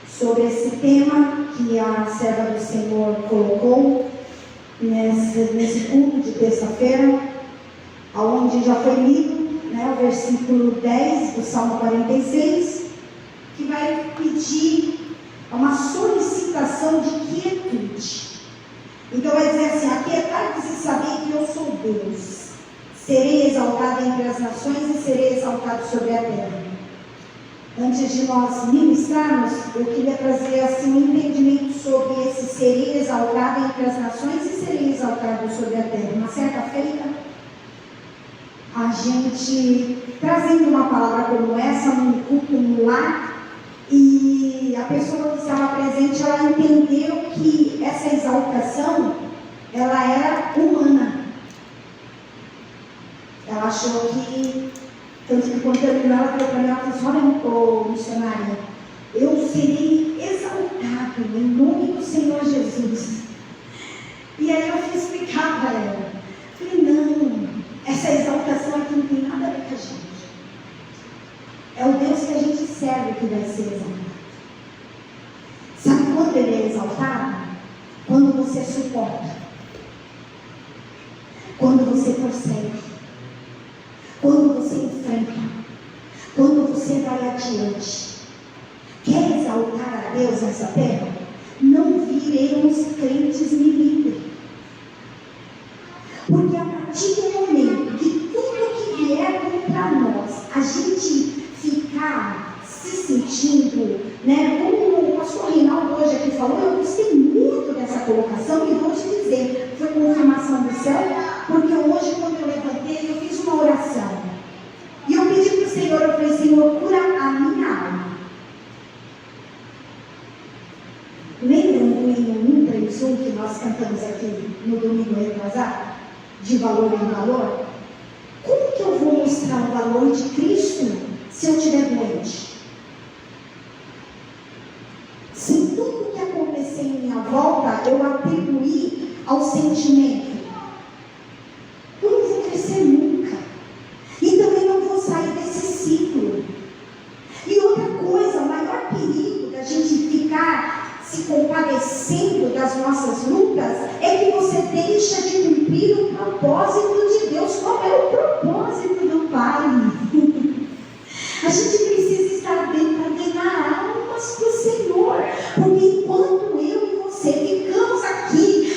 sobre esse tema que a serva do Senhor colocou nesse culto de terça-feira, onde já foi lido, né, o versículo 10 do Salmo 46, que vai pedir uma solicitação de quietude. Então vai dizer assim, aquietai-vos e sabei que eu sou Deus. Serei exaltado entre as nações e serei exaltado sobre a terra. Antes de nós ministrarmos, eu queria trazer assim um entendimento sobre esse serei exaltado entre as nações e serei exaltado sobre a terra. Uma certa feita, a gente trazendo uma palavra como essa num culto no lar, e a pessoa que estava presente, ela entendeu que essa exaltação, ela era humana. Ela achou que Tanto que quando terminou, ela falou para mim, ela falou assim, olha, ô, missionária, eu serei exaltado em nome do Senhor Jesus. E aí eu fui explicar para ela. Falei, não, essa exaltação aqui não tem nada a ver com a gente. É o Deus que a gente serve que vai ser exaltado. Sabe quando ele é exaltado? Quando você suporta. Quando você prossegue. Quando você enfrenta. Quando você vai adiante. Quer exaltar a Deus nessa terra? Não viremos crentes milímetros. Porque a partir do momento que tudo que vier contra nós, a gente ficar se sentindo, né? Como o pastor Reinaldo hoje aqui falou, eu gostei muito dessa colocação e vou te dizer, foi confirmação do céu, porque hoje quando eu levantei, eu fiz uma oração. E eu pedi para o Senhor, eu falei, Senhor, cura a minha alma. Lembram do hino 131 que nós cantamos aqui no domingo retrasado? De valor em valor? Como que eu vou mostrar o valor de Cristo se eu estiver doente? Se tudo que acontecer em minha volta eu atribuir ao sentimento, eu não vou crescer nunca. E também não vou sair desse ciclo. E outra coisa, o maior perigo da gente ficar se compadecendo das nossas lutas é que você deixa de cumprir o propósito de Deus. Qual é o propósito do Pai? A gente precisa estar bem para ganhar almas para o Senhor, porque enquanto eu e você ficamos aqui,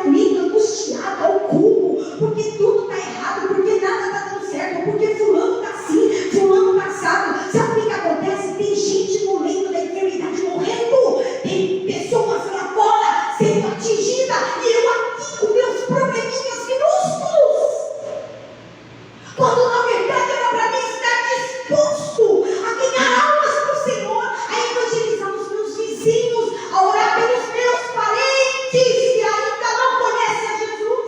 aflito, angustiado, ao cubo, porque tudo está errado, porque nada está dando certo, porque fulano está assim, fulano está assado, sabe o que acontece? Tem gente no leito da enfermidade morrendo, tem pessoas lá fora sendo atingidas, e eu aqui com meus probleminhas minúsculos, quando na verdade era para mim estar disposto a ganhar almas para o Senhor, a evangelizar os meus vizinhos, a orar pelos meus parentes que ainda não conhecem a Jesus.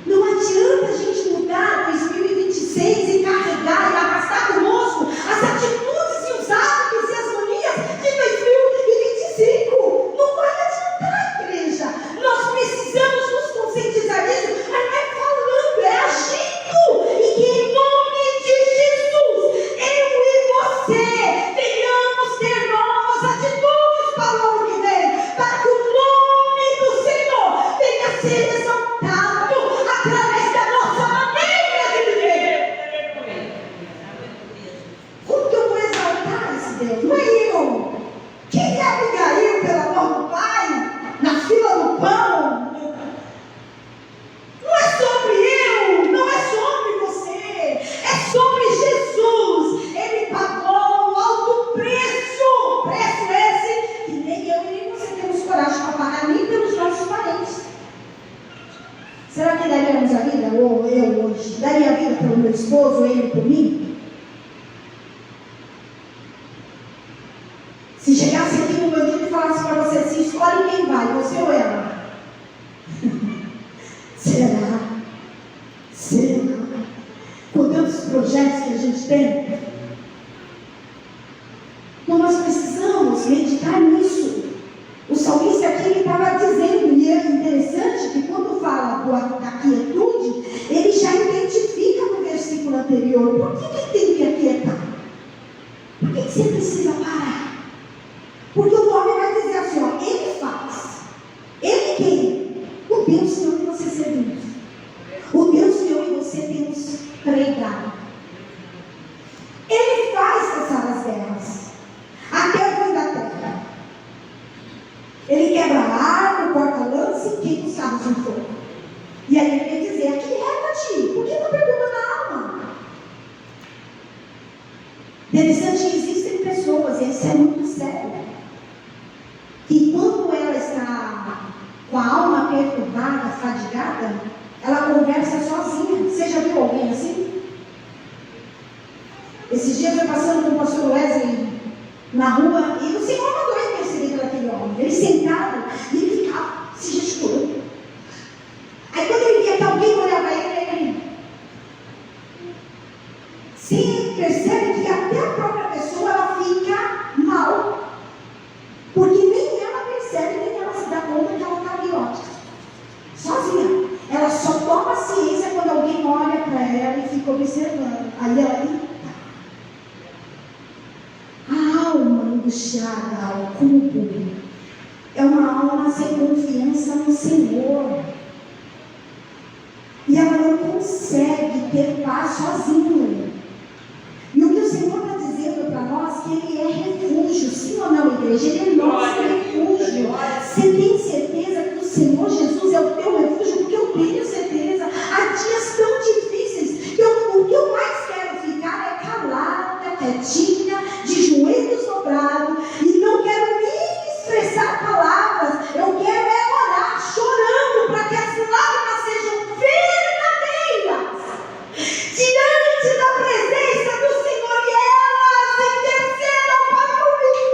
Não adianta a gente mudar 2026 e carregar e arrastar conosco as atitudes e os hábitos e as manias de 2025. Não vai adiantar, igreja. Nós precisamos nos conscientizar disso, mas não é falando, é agindo. E que em nome de Jesus, eu e você venhamos ter novas atitudes para o ano que vem, para que o nome do Senhor venha a ser exaltado através da nossa maneira de viver. Como que eu vou exaltar esse Deus? Não é eu. Quem é Abigail, pelo amor do Pai, na fila do pão? Não é sobre eu, não é sobre você, é sobre Jesus. Ele pagou um alto preço, preço esse que nem eu nem você temos coragem para pagar, nem pelos nossos parentes. Será que daríamos a vida, ou eu hoje, daria a vida pelo meu esposo, ou ele por mim? Se chegasse aqui no meu dia e falasse para você assim, escolhe quem vai, você ou ela? Será? Será? Com tantos projetos que a gente tem? Então nós precisamos meditar nisso. O salmista aqui ele estava dizendo, e é interessante que quando fala da quietude, ele já identifica no versículo anterior. Por que tem que aquietar? Por que você precisa parar? Porque o nome vai dizer assim, ó, ele faz. Ele quem? O Deus que eu e você servimos. O Deus que eu e você temos pregado. Ele faz cessar as guerras até o fim da terra. Ele quebra a arma, corta a lança e queima os carros em fogo. E aí ele vai dizer, aqui rega-te, por que está perturbando a alma? Interessante que existem pessoas, e isso é muito sério, que quando ela está com a alma perturbada, fadigada, ela conversa sozinha. Você já viu alguém assim? Esses dias eu passando com o pastor Wesley na rua, e o Senhor mandou ele perceber por aquele homem. Ele sentado, e ele ficava se gesticulando. Aí quando ele via que alguém olhava ele Você percebe que até a própria pessoa ela fica mal, porque nem ela percebe, nem ela se dá conta que ela está ali, ó, sozinha. Ela só toma ciência quando alguém olha para ela e fica observando. Aí ela a alma angustiada ao cubo é uma alma sem confiança no Senhor. E ela não consegue ter paz sozinha. E o que o Senhor está dizendo para nós, que Ele é refúgio, sim ou não, igreja? Ele é nosso refúgio. Você tem certeza que o Senhor Jesus é o teu refúgio? Porque eu tenho certeza. Há dias tão difíceis que o que eu mais quero ficar é calada, quietinha, de joelhos dobrados, e não quero nem expressar palavras. Eu quero é orar, chorando, para que as lágrimas sejam verdadeiras diante da presença do Senhor, e elas intercedam para mim.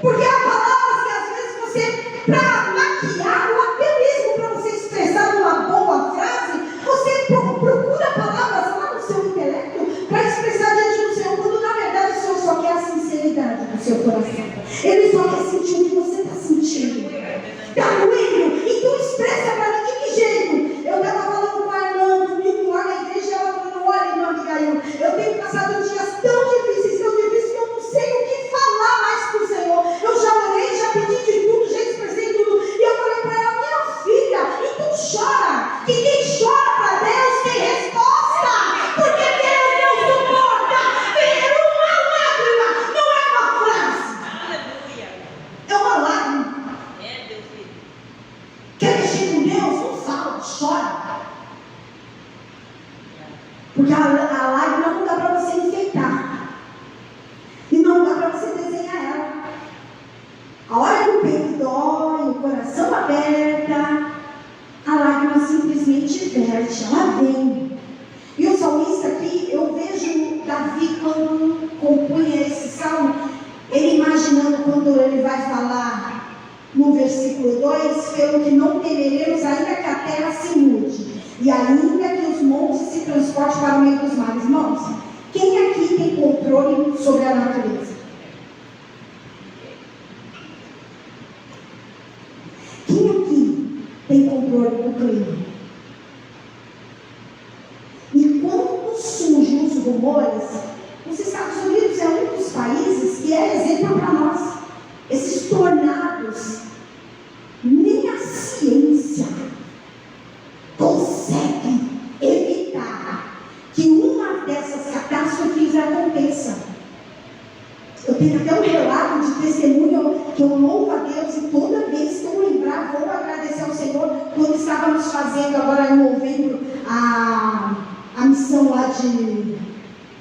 Porque há palavras que às vezes você, para maquiar, ou até mesmo para você expressar uma boa frase, você procura palavras lá no seu intelecto para expressar diante do Senhor, quando na verdade o Senhor só quer a sinceridade do seu coração. Ele só quer sentir o que você está sentindo. Está doendo? Então expressa para mim. De que jeito? Eu estava falando com a irmã domingo lá na igreja, e ela falou: olha, irmã Abigail, eu tenho passado dias tão difíceis que eu não sei o que falar mais para o Senhor. Eu já orei, já pedi de tudo, já expressei tudo. E eu falei para ela: minha filha, então chora. Que quem chora para Deus tem resposta. Porque Deus não suporta ver uma lágrima. Não é uma frase. É uma lágrima. Quer mexer com Deus? Não fala, chora. Porque a lágrima não dá para você enfeitar. E não dá para você desenhar ela. A hora que o peito dói, o coração aperta, a lágrima simplesmente verte, ela vem. E o salmista aqui, eu vejo Davi quando compunha esse salmo, ele imaginando quando ele vai falar no versículo 2, pelo que não temeremos, ainda que a terra se mude, e ainda que os montes se transportem para o meio dos mares. Irmãos, quem aqui tem controle sobre a natureza? Quem aqui tem controle do clima? E quando surgem os rumores, os Estados Unidos é um dos países que é exemplo para nós. Esses tornados, nem a ciência consegue evitar que uma dessas catástrofes aconteça. Eu tenho até um relato de testemunho que eu louvo a Deus, e toda vez que eu lembrar, vou agradecer ao Senhor. Quando estávamos fazendo agora em novembro a missão lá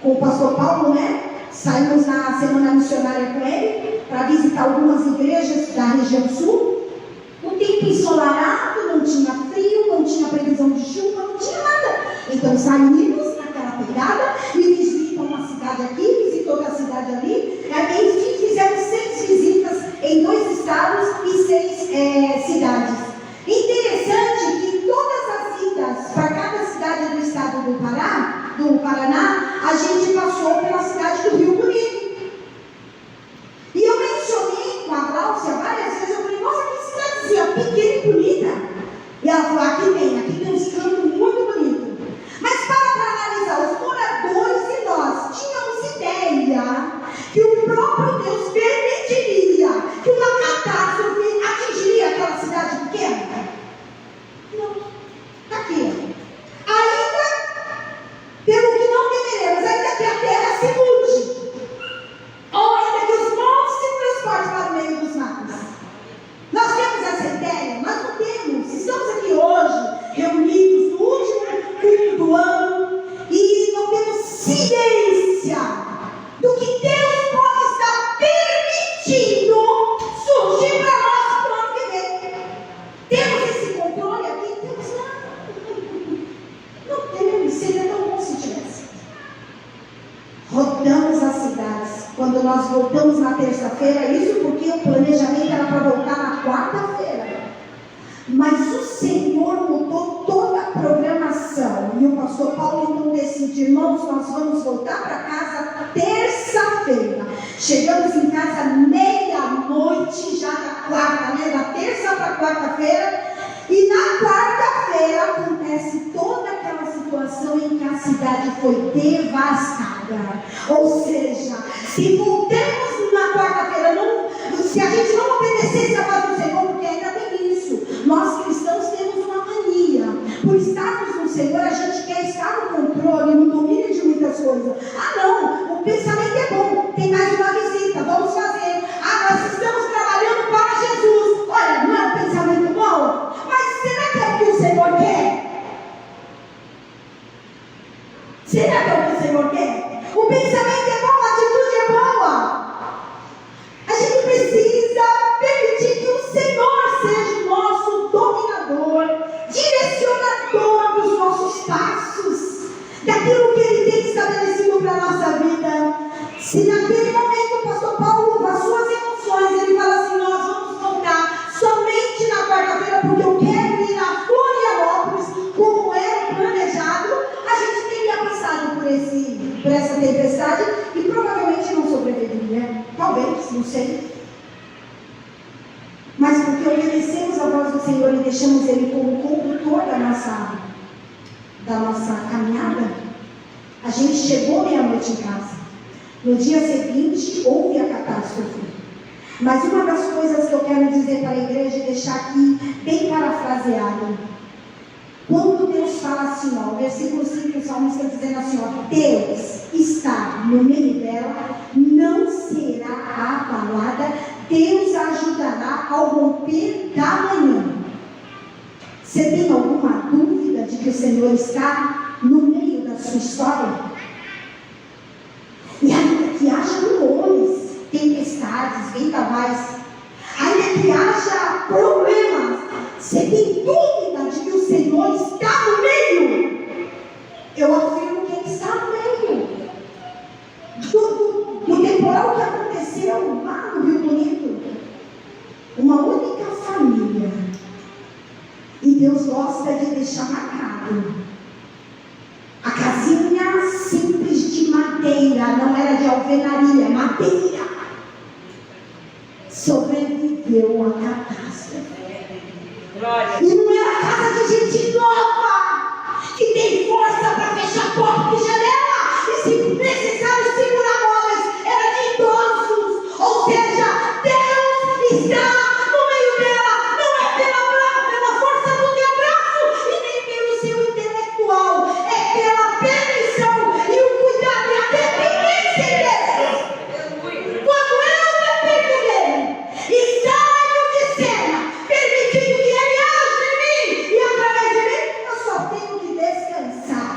com o pastor Paulo, né? Saímos na semana missionária com ele para visitar algumas igrejas da região sul. O tempo ensolarado, não tinha frio, não tinha previsão de chuva, não tinha nada. Então saímos naquela pegada e visitam uma cidade aqui, visitou outra cidade ali. Enfim, fizemos 6 visitas em 2 estados e 6 cidades. Interessante que todas as idas para cada cidade do estado do Paraná, a gente passou pela cidade do Rio Bonito. E eu mencionei com a Gláucia várias vezes, eu falei: nossa, que cidadezinha pequena e bonita. E ela falou: aqui tem uns campos muito bonitos. Mas para analisar, os moradores e nós tínhamos ideia que o próprio Deus permitiria que uma catástrofe atingiria aquela cidade pequena? Não. Está aqui. Ainda, pelo que não temeremos, ainda que a terra se mude, ou ainda que os montes se transportem para o meio dos mares. Nós temos essa ideia? Nós não temos. Estamos aqui hoje, reunidos no último culto do ano, e não temos ciência do que Deus pode estar permitindo surgir para nós no ano que vem. Temos esse controle aqui? Temos não. Não temos. Seria tão bom se tivesse. Rodamos as cidades. Quando nós voltamos na terça-feira, isso porque o planejamento era para voltar na quarta-feira. Mas o Senhor mudou toda a programação. E o pastor Paulo então decide: irmãos, nós vamos voltar para casa terça-feira. Chegamos em casa meia-noite, já da quarta, né? Da terça para quarta-feira. E na quarta-feira acontece toda aquela situação em que a cidade foi devastada. Ou seja, se voltemos na quarta-feira, se a gente não obedecesse a voz do Senhor, porque ainda tem isso, nós cristãos temos uma mania. Por estarmos no Senhor, a gente quer estar no controle, no domínio de muitas coisas. Ah não, o pensamento é bom, tem mais uma visita, vamos fazer. Ah, nós estamos trabalhando para Jesus. Olha, não é um pensamento bom? Mas será que é o que o Senhor quer? Será que é o que o Senhor quer? O pensamento é bom, a atitude é boa. A gente precisa permitir que o Senhor seja o nosso dominador, direcionador dos nossos passos, daquilo que Ele tem estabelecido para a nossa vida. Se naquele momento o pastor Paulo, com as suas emoções, ele fala assim: nós vamos voltar somente na quarta-feira, porque eu quero ir a Florianópolis, como era planejado, a gente teria passado por essa tempestade e provavelmente não sobreviveria. Talvez, não sei. Mas porque obedecemos a voz do Senhor e deixamos Ele como condutor da nossa caminhada, a gente chegou meia-noite em casa. No dia seguinte, houve a catástrofe. Mas uma das coisas que eu quero dizer para a igreja e deixar aqui bem parafraseado: quando Deus fala assim, ó, o versículo 5 do Salmo está dizendo assim, ó, Deus está no meio dela, não será abalada, Deus a ajudará ao romper da manhã. Você tem alguma dúvida de que o Senhor está no meio da sua história? E ainda que haja rumores, tempestades, vendavais, ainda que haja problemas, você tem dúvida de que o Senhor está no meio? Eu afirmo que Ele está no meio do temporal que aconteceu lá no Rio Bonito. Uma única família. E Deus gosta de deixar marcado. A casinha simples de madeira, não era de alvenaria, madeira, sobreviveu à catástrofe. E não era a casa de gente nova, que tem força para fechar porta e janela, e se necessário segurar móveis, era de idosos. Ou seja, Deus está no meio dela, não é pela força do teu braço e nem pelo seu intelectual, é pela permissão e o cuidado e a dependência dele. Quando eu dependo dele e saio de cena, permitindo que ele age em mim e através de mim, eu só tenho que descansar.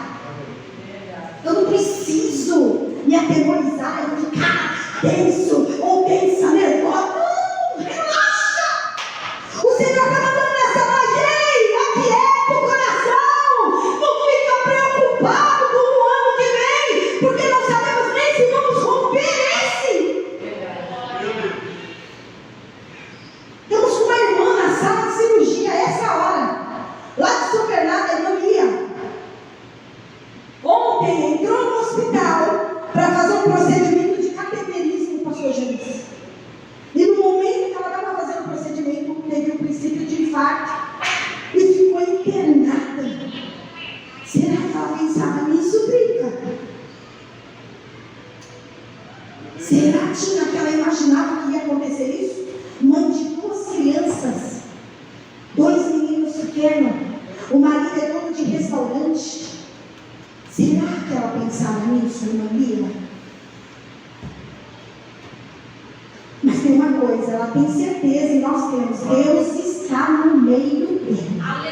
Eu não preciso me atemorizar e ficar tenso ou tensa, nervosa. Não, relaxa. O Senhor está mandando nessa noite: ei, aquieta o coração. Não fica preocupado com o ano que vem, porque não sabemos nem se vamos romper esse. Temos uma irmã na sala de cirurgia essa hora, lá de São Bernardo, em Bahia. Ontem entrou no hospital para fazer um procedimento de cateterismo, pastor James. E no momento que ela estava fazendo o procedimento, teve um princípio de infarto e ficou internada. Será que ela pensava nisso, Drica? Será que ela imaginava que ia acontecer isso? Mãe de 2 crianças, 2 meninos pequenos, o marido é dono de restaurante. Será que ela pensava nisso, irmã Lila? Mas tem uma coisa, ela tem certeza, e nós temos: Deus está no meio dela.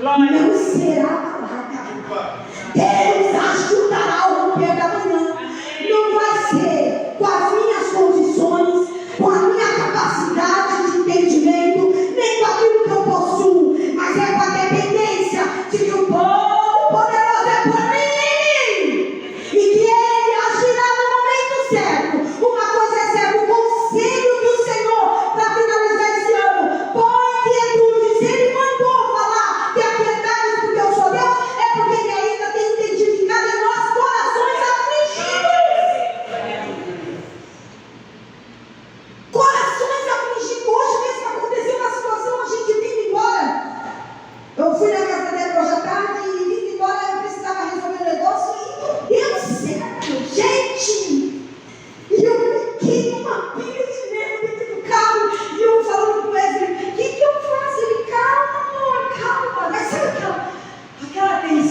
Aleluia! Não será abalada. Deus ajudará ao romper da manhã. Não vai ser com as minhas condições, com a minha capacidade de entendimento, nem com aquilo que eu possuo, mas é com a dependência de que o Poderoso é por mim, e que Ele agirá no momento certo. Uma coisa é certa: o conselho do Senhor para finalizar esse ano: põe quietude. Se Ele mandou falar que aquietai-vos porque eu sou Deus, é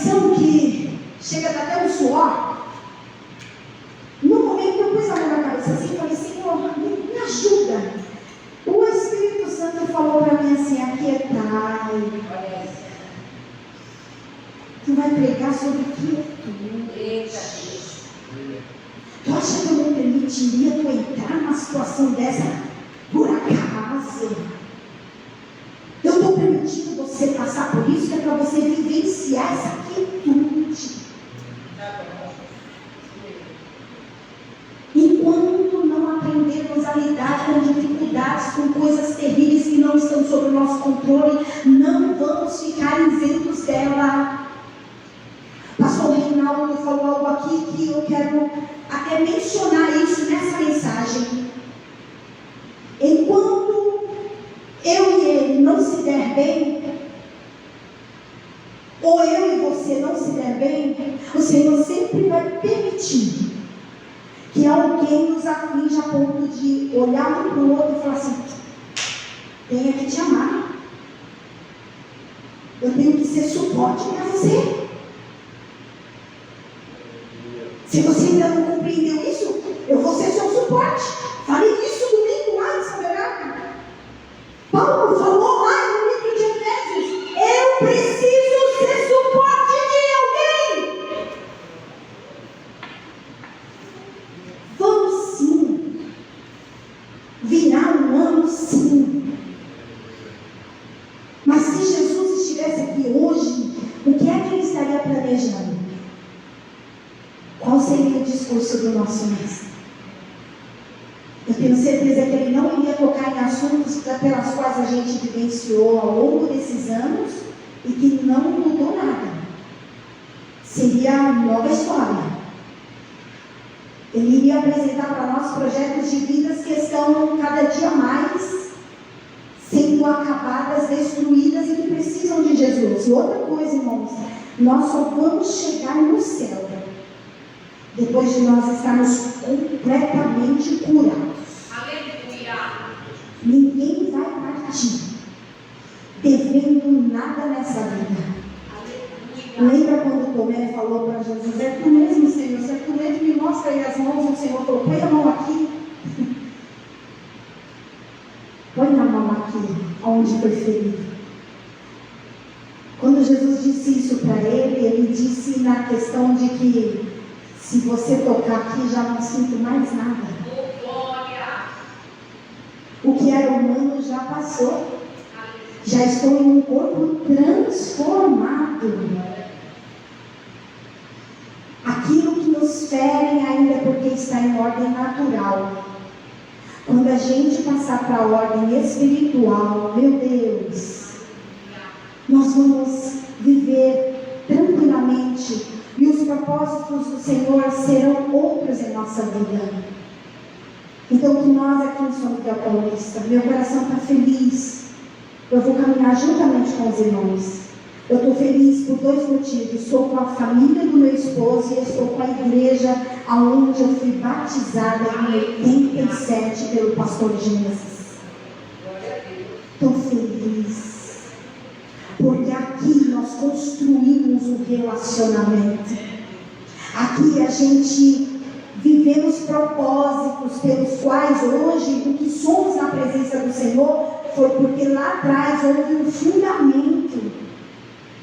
oração que chega a dar até um suor. No momento eu pus a mão na cabeça assim e falei, Senhor, me ajuda. O Espírito Santo falou para mim assim, aquietai. Tu vai pregar sobre quietude. Tu acha que eu não permitiria tu entrar numa situação dessa por acaso? Eu estou permitindo você passar por isso, que é para você vivenciar essa quietude. Enquanto não aprendermos a lidar com dificuldades, com coisas terríveis que não estão sob o nosso controle, não vamos ficar isentos dela. Pastor Reinaldo falou algo aqui que eu quero até mencionar isso nessa mensagem. Enquanto eu e ele não se der bem, ou eu e você não se der bem, o Senhor sempre vai permitir que alguém nos aflige a ponto de olhar um para o outro e falar assim, tenho que te amar, eu tenho que ser suporte para você. Se você ainda não compreendeu isso, eu vou ser seu suporte. Falei isso domingo lá em São Bernardo. Paulo falou lá no livro de Efésios, eu preciso ser suporte de alguém. Vamos sim virar um ano sim. Mas se Jesus estivesse aqui hoje, o que é que ele estaria planejando? Qual seria o discurso do nosso mestre? Eu tenho certeza que ele não iria tocar em assuntos pelas quais a gente vivenciou ao longo desses anos e que não mudou nada. Seria uma nova história. Ele iria apresentar para nós projetos de vidas que estão cada dia mais sendo acabadas, destruídas e que precisam de Jesus. E outra coisa, irmãos, nós só vamos chegar no céu depois de nós estarmos completamente curados. Aleluia. Ninguém vai partir devendo nada nessa vida. Lembra quando Tomé falou para Jesus, é tu mesmo, Senhor, se é tu mesmo, me mostra aí as mãos. O Senhor falou, põe a mão aqui. Põe a mão aqui, onde foi ferido. Quando Jesus disse isso para ele, ele disse na questão de que se você tocar aqui, já não sinto mais nada. O que era humano já passou. Já estou em um corpo transformado. Aquilo que nos ferem ainda é porque está em ordem natural. Quando a gente passar para a ordem espiritual, meu Deus, nós vamos viver tranquilamente. E os propósitos do Senhor serão outros em nossa vida. Então, que nós aqui em São Miguel Paulista, meu coração está feliz. Eu vou caminhar juntamente com os irmãos. Eu estou feliz por dois motivos. Estou com a família do meu esposo e estou com a igreja onde eu fui batizada em 87 pelo pastor Gênesis. Estou feliz. Porque aqui nós construímos um relacionamento. Aqui a gente vivemos propósitos pelos quais hoje o que somos na presença do Senhor foi porque lá atrás houve um fundamento.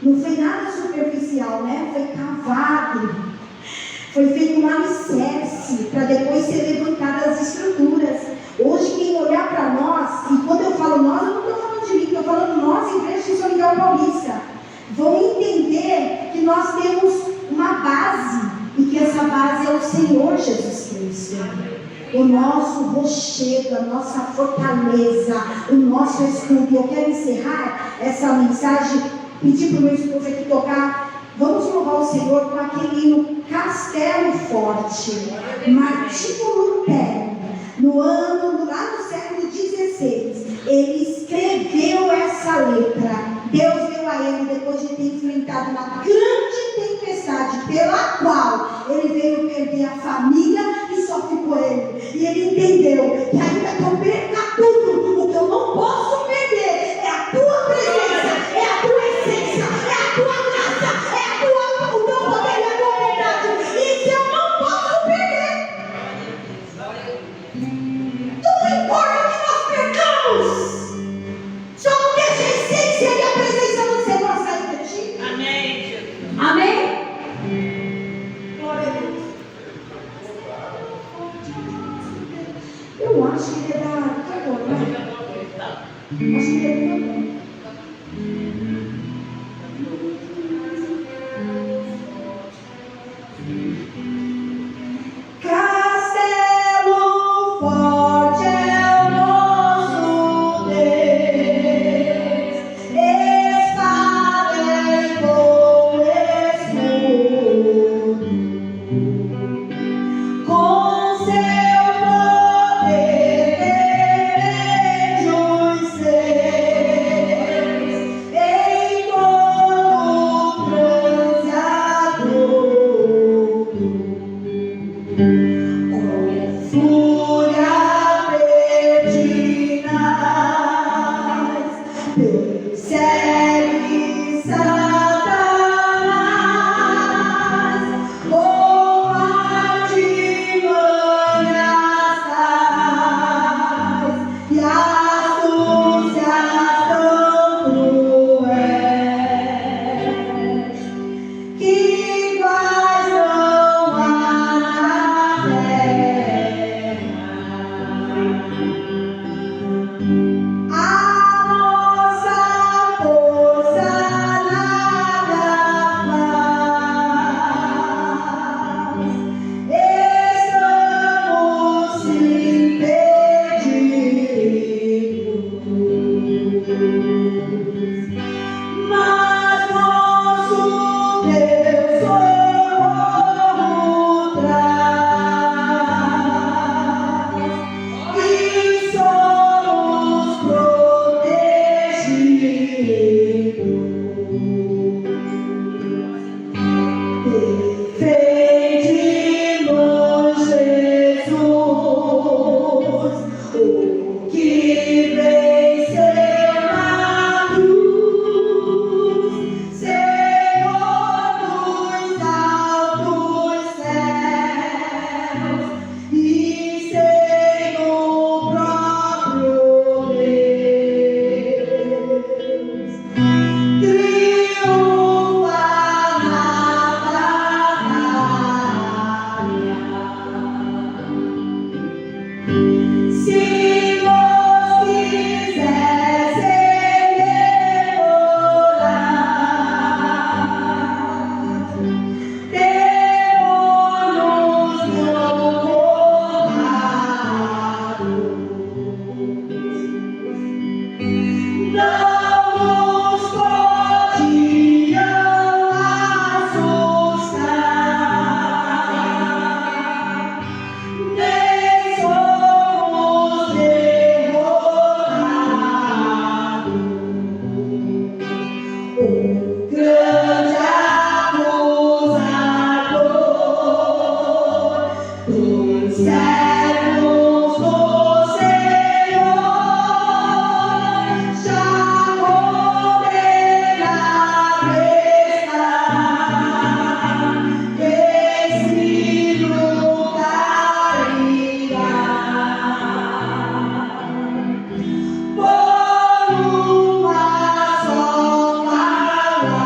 Não foi nada superficial, né? Foi cavado. Foi feito um alicerce para depois ser levantadas as estruturas. Hoje quem olhar para nós, e quando eu falo nós, eu não estou falando de mim, estou falando nós, igreja de São Miguel Paulista, vão entender que nós temos uma base, e que essa base é o Senhor Jesus Cristo. O nosso rochedo, a nossa fortaleza, o nosso escudo. E eu quero encerrar essa mensagem, pedir para o meu esposo aqui tocar. Vamos louvar o Senhor com aquele hino Castelo Forte, Martinho Lutero. Lá no século XVI, ele escreveu essa letra. Deus veio a ele depois de ter enfrentado uma grande tempestade, pela qual ele veio perder a família e só ficou ele. E ele entendeu que ainda que eu perca tudo, o que eu não posso perder é a tua presença, é a tua essência, é a tua graça, é a tua defende-nos, Jesus, o que venceu na cruz, Senhor dos altos céus e Senhor próprio Deus, triunfa na batalha. Se nos quisessem devorar, demônios não não nos podiam assustar, nem somos derrotados. O grande acusador dos servos do Senhor já condenado está, vencido cairá. Por uma só palavra,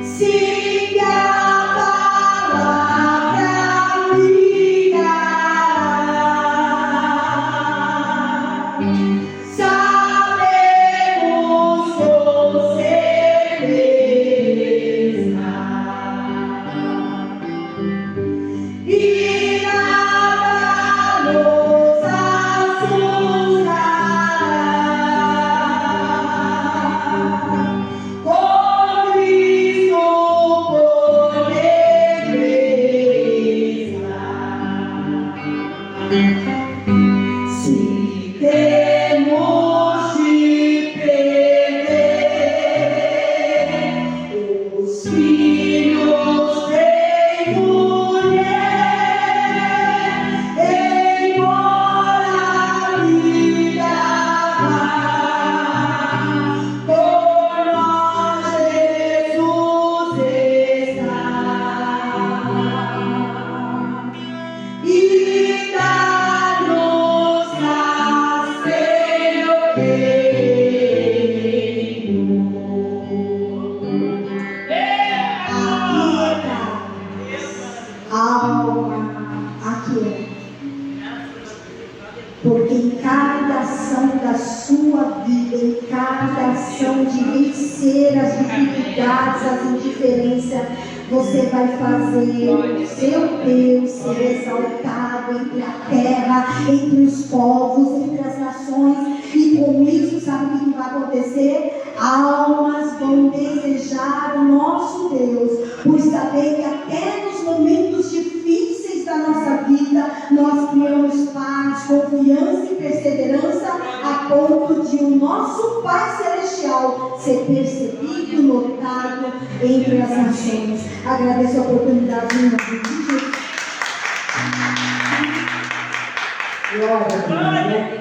se a palavra ligará, sabemos com certeza, e nada nos assustará. Com Cristo poderemos. Se temos de perder os filhos de mulher, embora a vida vá, por nós Jesus está, e dá-nos a ser o reino. Alma aquieta, porque em cada ação da sua vida, em cada ação de vencer as dificuldades, as indiferenças, você vai fazer o seu Deus ser exaltado entre a terra, entre os povos, entre as nações, e com isso, sabe o que vai acontecer? Almas vão desejar o nosso Deus, por saber que até nos momentos difíceis da nossa vida, nós criamos paz, confiança e perseverança, a ponto de o nosso Pai Celestial ser percebido, notado entre as nações. Agradeço a oportunidade, em nome de Jesus. Glória a Deus, né?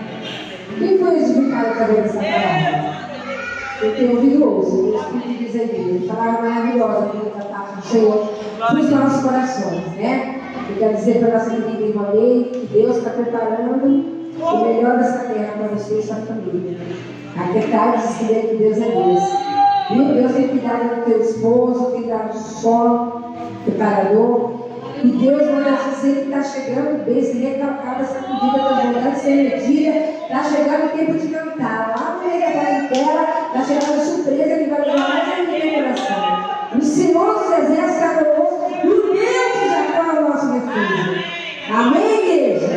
Quem foi edificado através dessa palavra? Eu tenho ouvido hoje, o Espírito diz aqui, palavra maravilhosa que da parte do Senhor para os nossos corações, né? Eu quero dizer para nós que eu falei que Deus está preparando o melhor dessa terra para você e sua família. Aqui é tarde de dizer que Deus é Deus. Viu? Deus tem cuidado do teu esposo, tem dado sono, preparador. E Deus manda dizer que está chegando bem, se recalcar essa pedida das vontades sem medida. Está chegando o tempo de cantar. Lá no meio da parentela, está chegando a surpresa que vai levar mais ainda no coração. O Senhor dos Exércitos está conosco, e o Deus de Jacó é o nosso refúgio. Amém, igreja?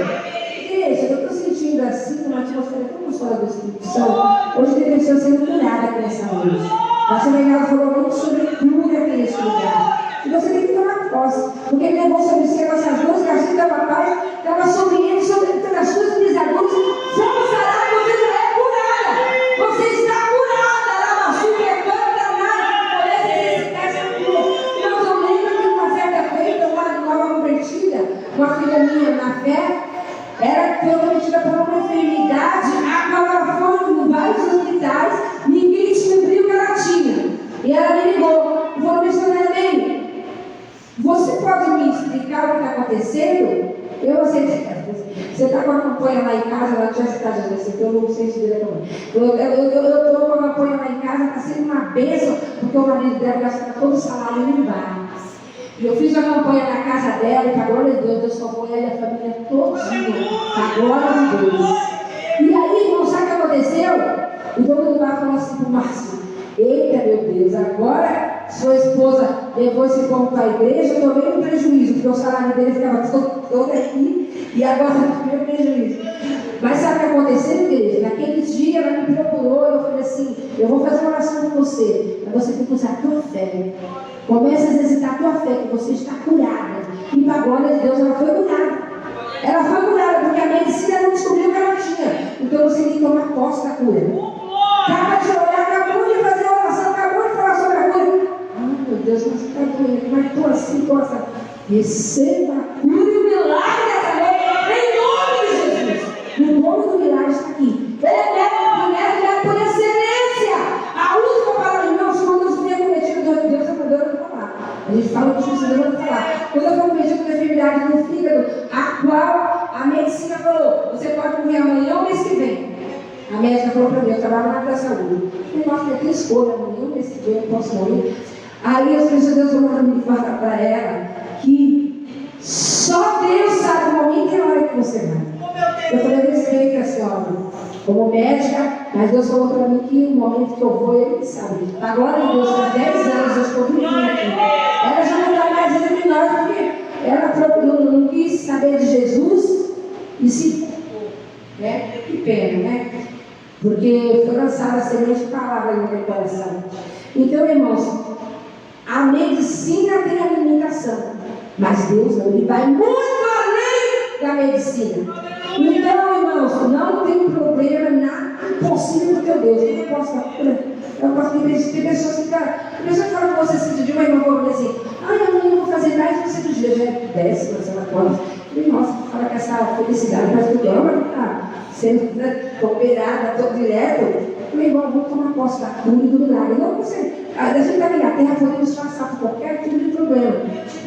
Igreja, eu estou sentindo assim, uma atmosfera tão gostosa do Espírito Santo. Hoje tem pessoas sendo curadas aqui nessa noite. Nossa Miguel falou muito sobre cura aqui nesse lugar. E você tem que tomar posse, porque ele levou sobre si essas duas caixinhas da papai, estava sobre ele, sobre as suas pisaduras. Vamos falar que você não é curada. Você está curada, Lamaçuca, campanha lá em casa, ela tinha citado assim, então eu não sei se dele é eu estou com a campanha lá em casa, está sendo uma bênção, porque o marido dela gasta todo o salário em bar. E eu fiz a campanha na casa dela, e para a glória de Deus, Deus salvou ela e a família todinha, para a glória de Deus. E aí, irmão, sabe o que aconteceu? O dono do bar falou assim para o Márcio: eita, meu Deus, agora sua esposa levou esse povo para a igreja, eu tomei um prejuízo, porque o salário dele ficava todo aqui, e agora eu tomei um prejuízo. Mas sabe o que aconteceu, igreja? Naqueles dias ela me procurou e eu falei assim: eu vou fazer uma oração com você, mas você tem que usar a tua fé. Comece a exercitar a tua fé, que você está curada. E para a glória de Deus, ela foi curada. Ela foi curada, porque a medicina não descobriu que ela tinha. Então você tem que tomar posse da cura. Acaba de orar, acabou de fazer a oração, acabou de falar sobre a cura. Ah, meu Deus, mas está doendo, mas estou assim, estou assim. Receba a cura e o milagre dessa noite, em nome de Jesus. O nome do milagre está aqui. Ele é primeiro por excelência. A última palavra, irmãos, quando eu fui acometido de Deus, eu não vou falar. A gente fala que você não vai falar. Quando eu fui acometido com enfermidade no fígado, a qual a medicina falou: você pode morrer amanhã ou mês que vem. A médica falou para mim, eu trabalho na área da saúde. Eu falei: nossa, tem escolha, amanhã ou mês que vem, eu posso morrer. Aí eu falei: Deus, eu vou me falar para ela que só Deus sabe o momento e a hora que você vai. Eu falei: eu respeito a senhora como médica, mas Deus falou para mim que o momento que eu vou, Ele sabe. Agora, Deus, há 10 anos eu estou vivendo aqui. Ela já não está mais entre nós, porque ela não quis saber de Jesus e se focou, né? Que pena, né? Porque foi lançada a semente de palavra no meu coração. Então, irmãos, a medicina tem a limitação, mas Deus não, Ele vai muito além da medicina. Então, irmãos, não tem problema, nada impossível do teu Deus. Eu não posso dar cura. Eu posso ter pessoas que falam com você assim, de uma irmã falou assim: ai, amanhã eu vou fazer mais de 5 dias, já é 10, você vai acorda. E nossa, fala que essa felicidade, mas tu ama que está sendo operada todo direto. Meu irmão, vamos tomar posse da cura e do milagre. Não você, a gente está aqui na terra, podemos passar por qualquer tipo de problema,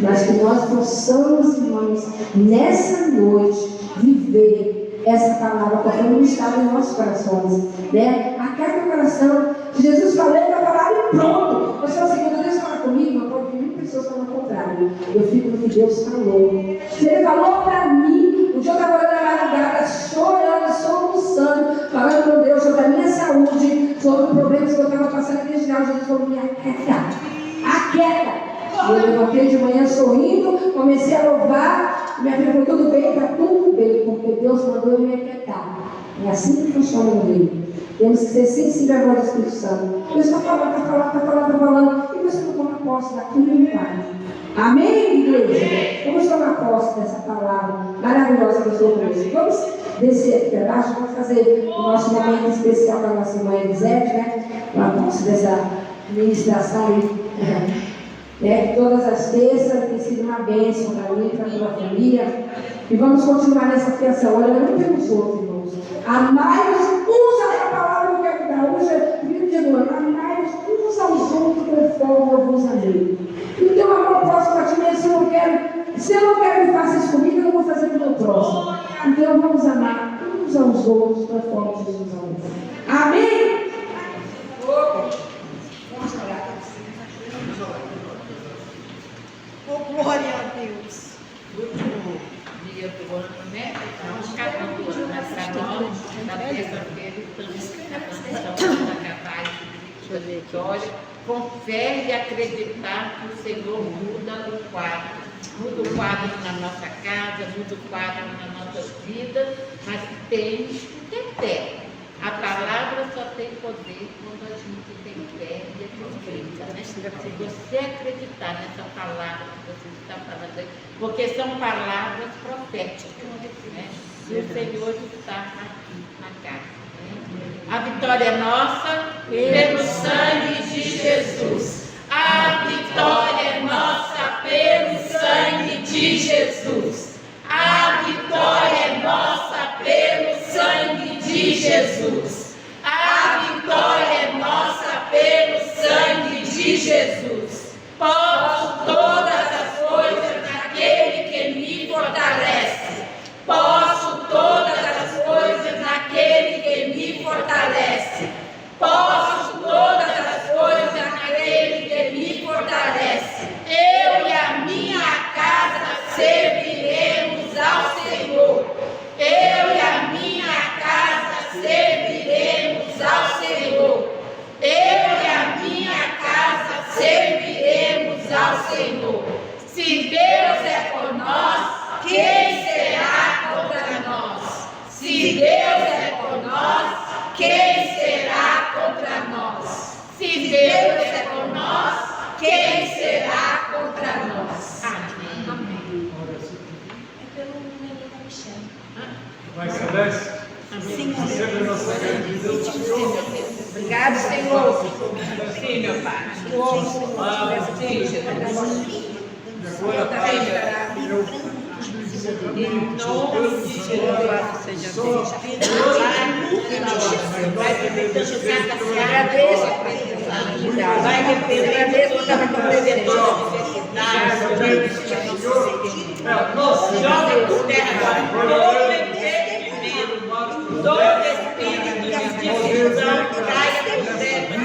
mas que nós possamos, irmãos, nessa noite, viver essa palavra que foi ministrada em nossos corações, né? Aquela coração, Jesus falou da palavra e pronto. Eu sou assim, quando Deus fala comigo, eu pode vir mil pessoas falando o contrário. Eu fico no que Deus falou. Se Ele falou para mim, o dia eu estava olhando na madrugada, chorando, soluçando, falando com Deus sobre a minha saúde, sobre problemas que eu estava passando aqui no final, Jesus falou: me aquieta, aquieta. Eu levantei de manhã sorrindo, comecei a louvar, minha filha falou: tudo bem, está tudo bem, porque Deus mandou eu me aquietar. É assim que funciona no reino. Temos que ser sensíveis à voz do Espírito Santo. Deus está falando, e você não toma posse daquilo e não vai. Amém, igreja? Vamos tomar posse dessa palavra maravilhosa que eu estou com. Vamos descer aqui para baixo, vamos fazer o nosso momento especial para a nossa irmã Elisete, né? Uma posse dessa ministração aí. Todas as terças tem sido uma bênção para mim, para a minha família. E vamos continuar nessa fiação, olhando pelos outros, irmãos. Amai-vos uns a palavra que eu quero dar. Hoje é vídeo de agora. Amai-vos uns aos outros conforme eu vos amei. Então, a proposta para ti mesmo, se eu não quero que faça isso comigo, eu não vou fazer com o meu próximo. Então, vamos amar uns aos outros conforme Jesus amou. Amém? Vamos orar. Oh, glória a Deus. Último dia do ano, né? Estamos acabando o ano para nós, na terça-feira, estamos na capaz de vitória, com fé e acreditar que o Senhor muda o quadro. Muda o quadro na nossa casa, muda o quadro nas nossas vidas, mas temos que ter fé. A palavra só tem poder quando a gente tem fé e acredita, né? Se você acreditar nessa palavra que você está falando aí, porque são palavras proféticas, né? E o Senhor está aqui na casa, né? A vitória é nossa pelo sangue de Jesus. A vitória é nossa pelo sangue de Jesus. A vitória é nossa pelo sangue de Jesus. A vitória é nossa pelo sangue de Jesus. Posso todas as coisas naquele que me fortalece. Posso todas as agradece? Sim, Sempre nossa gratidão. obrigado, Senhor. Sim, meu Pai. Em nome de Jesus, seja Deus. Vai repetir o agradeço, vai repetir, agradeço por cada joga por terra todo impedimento, todo espírito de divisão caia por terra.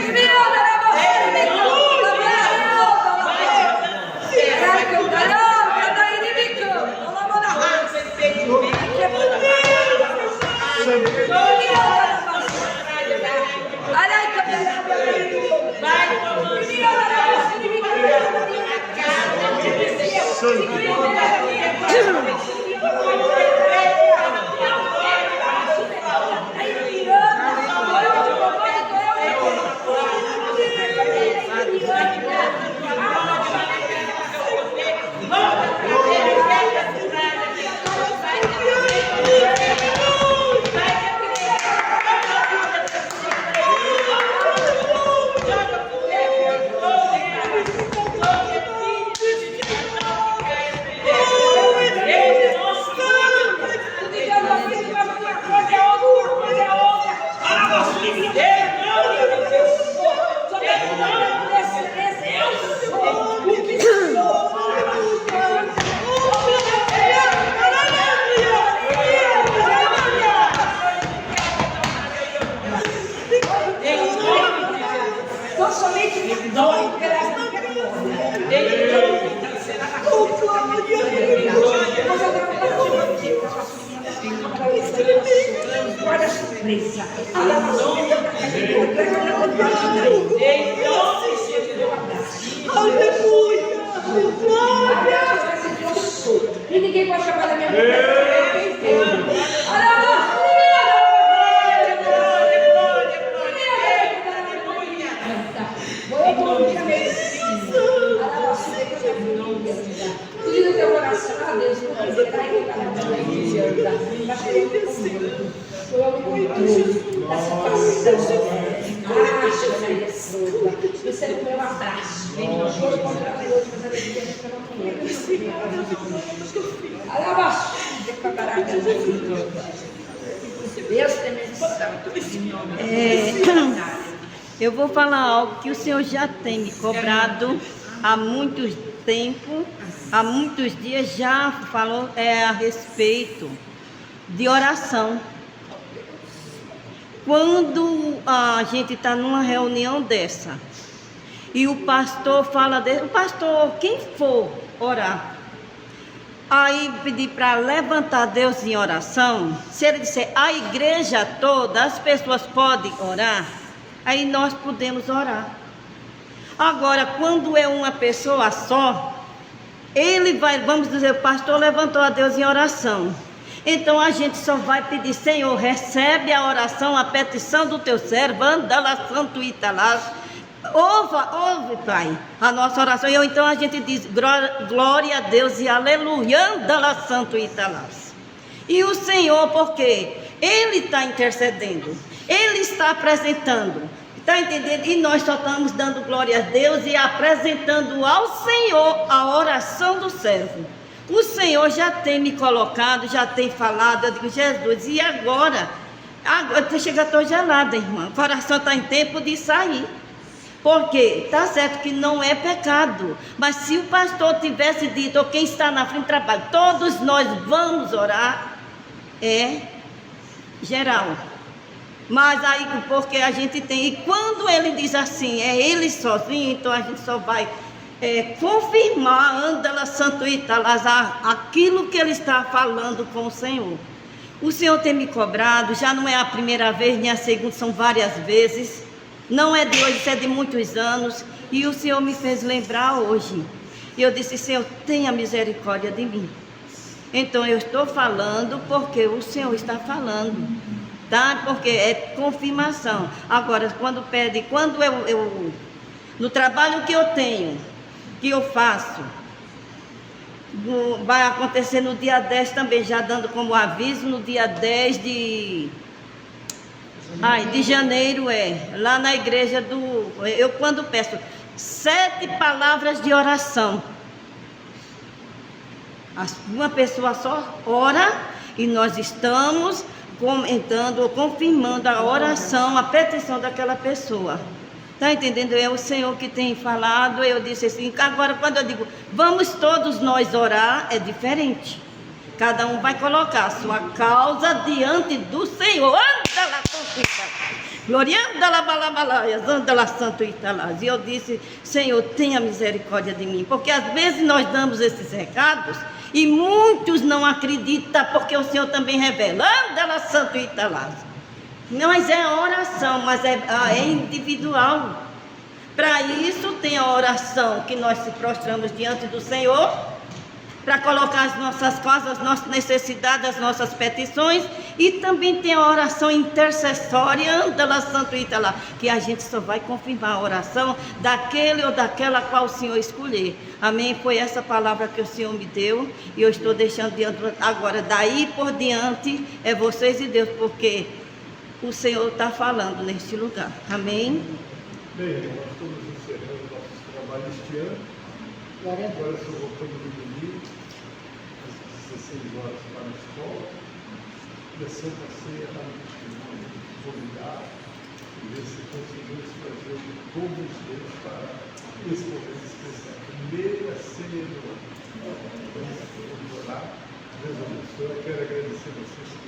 E ninguém pode chamar da minha mulher. Tudo no teu coração, a Deus, por considerar que está na minha vida. Mas foi o controle da situação. Você é o meu abraço. Deus contra a Deus, mas a Deus para a Deus tem eu vou falar algo que o Senhor já tem me cobrado há muito tempo, há muitos dias já falou a respeito de oração. Quando a gente está numa reunião dessa e o pastor fala, o pastor, quem for orar, aí pedir para levantar Deus em oração, se ele disser a igreja toda, as pessoas podem orar, aí nós podemos orar. Agora, quando é uma pessoa só, ele vai, vamos dizer, o pastor levantou a Deus em oração. Então a gente só vai pedir, Senhor, recebe a oração, a petição do teu servo, andala santo italás. Ouve, Pai, a nossa oração. E então a gente diz, glória a Deus e aleluia, andala santo italás. E o Senhor, porque Ele está intercedendo, Ele está apresentando. Está entendendo? E nós só estamos dando glória a Deus e apresentando ao Senhor a oração do servo. O Senhor já tem me colocado, já tem falado, eu digo, Jesus, e agora? Agora chega, estou gelada, irmã. O coração está em tempo de sair. Porque está certo que não é pecado. Mas se o pastor tivesse dito, ou quem está na frente do trabalho, todos nós vamos orar, é geral. Mas aí, porque a gente tem, e quando ele diz assim, é ele sozinho, então a gente só vai confirmar, andala santo italazar, aquilo que ele está falando com o Senhor. O Senhor tem me cobrado, já não é a primeira vez, nem a segunda, são várias vezes. Não é de hoje, isso é de muitos anos. E o Senhor me fez lembrar hoje. E eu disse, Senhor, tenha misericórdia de mim. Então eu estou falando porque o Senhor está falando. Tá? Porque é confirmação. Agora, quando eu no trabalho que eu tenho, que eu faço, Vai acontecer no dia 10 também, já dando como aviso, no dia 10 de janeiro, lá na igreja eu quando peço 7 palavras de oração. Uma pessoa só ora e nós estamos comentando, confirmando a oração, a petição daquela pessoa. Está entendendo? É o Senhor que tem falado. Eu disse assim, agora quando eu digo, vamos todos nós orar, é diferente. Cada um vai colocar a sua causa diante do Senhor. Anda lá, glorianda lá, balabalaias, anda lá, santo Italás. E eu disse, Senhor, tenha misericórdia de mim. Porque às vezes nós damos esses recados e muitos não acreditam, porque o Senhor também revela. Anda lá, santo Italás. Mas é oração, mas é individual. Para isso tem a oração que nós se prostramos diante do Senhor, para colocar as nossas causas, as nossas necessidades, as nossas petições, e também tem a oração intercessória, anda lá, santo Italá, que a gente só vai confirmar a oração daquele ou daquela qual o Senhor escolher. Amém? Foi essa palavra que o Senhor me deu, e eu estou deixando diante agora, daí por diante, é vocês e Deus, porque o Senhor está falando neste lugar. Amém? Bem, nós estamos encerrando nossos trabalhos este ano. Agora estou voltando no domingo, às 16 horas para a escola. E a Santa Ceia está me convidar e ver se conseguimos fazer um povo de Deus para esse momento especial. Primeira ceia do ano. Vamos orar. Deus abençoe. Eu quero agradecer a vocês que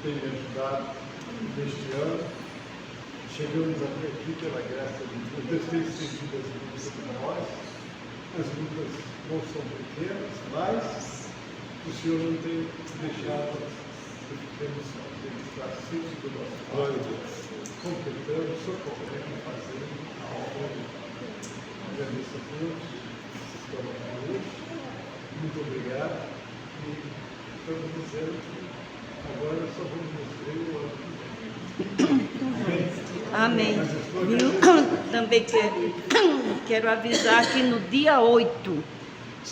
têm me ajudado neste ano. Chegamos até aqui pela graça de Deus. Deus tem estendido as lutas para nós. As lutas não são pequenas, mas o Senhor não tem deixado que fiquemos só. Ele está sempre do nosso lado, completando, socorrendo e fazendo a obra de Deus. Agradeço a todos que estão aqui hoje. Muito obrigado. E estamos dizendo que agora só vamos nos ver o ano que vem. Amém. Também quero avisar que no dia 8,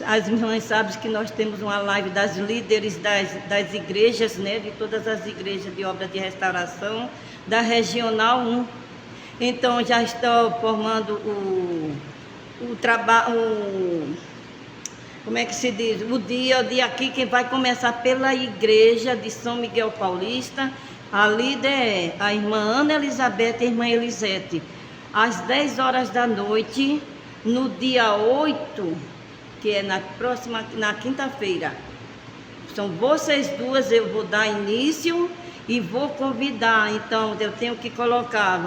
as irmãs sabem que nós temos uma live das líderes das igrejas, né, de todas as igrejas de obra de restauração, da Regional 1. Então já estou formando o trabalho, como é que se diz? O dia aqui que vai começar pela igreja de São Miguel Paulista. A líder é a irmã Ana Elizabeth e a irmã Elisete. Às 10 horas da noite, no dia 8, que é na quinta-feira. São vocês duas, eu vou dar início e vou convidar. Então, eu tenho que colocar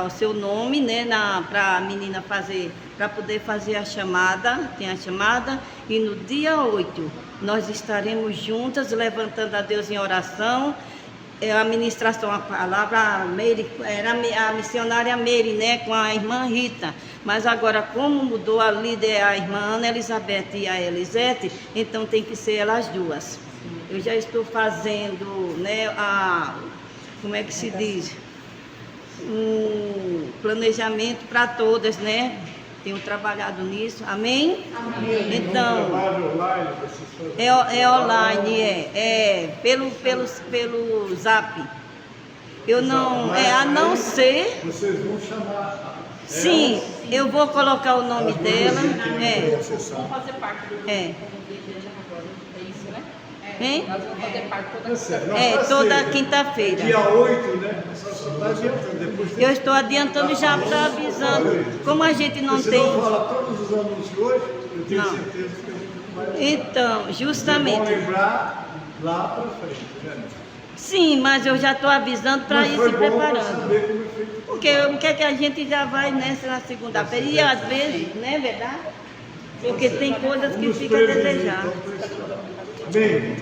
o seu nome, né, para a menina fazer, para poder fazer a chamada. Tem a chamada. E no dia 8, nós estaremos juntas, levantando a Deus em oração. A ministração, a palavra, era a missionária Mary, né, com a irmã Rita. Mas agora, como mudou a líder, a irmã Ana Elizabeth e a Elisete, então tem que ser elas duas. Eu já estou fazendo, né, como é que se diz? Um planejamento para todas, né? Tenho trabalhado nisso, amém? Amém. Então, é online, pelo zap. Eu não, a não ser... Vocês vão chamar... Sim, eu vou colocar o nome dela. Vamos fazer parte do é isso, né? Hein? Nós vamos fazer parte toda quinta-feira. Dia 8, né? Só está adiantando. Depois eu estou adiantando já para avisando. Como a gente não tem... Você não fala todos os anúncios hoje, eu tenho certeza que a gente vai... Então, justamente... Vamos lembrar lá para frente, né? Sim, mas eu já estou avisando para ir se preparando. Porque o que é que a gente já vai nessa na segunda-feira? E às vezes, não é verdade? Porque tem coisas que ficam a desejar. Bem,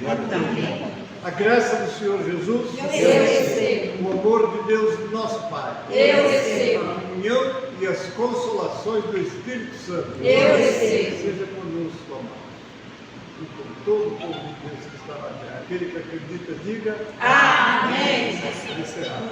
a graça do Senhor Jesus, o amor de Deus, nosso Pai, a comunhão e as consolações do Espírito Santo, seja conosco, amado, e com todo o povo de Deus que está na terra. Aquele que acredita, diga amém. Encerrado.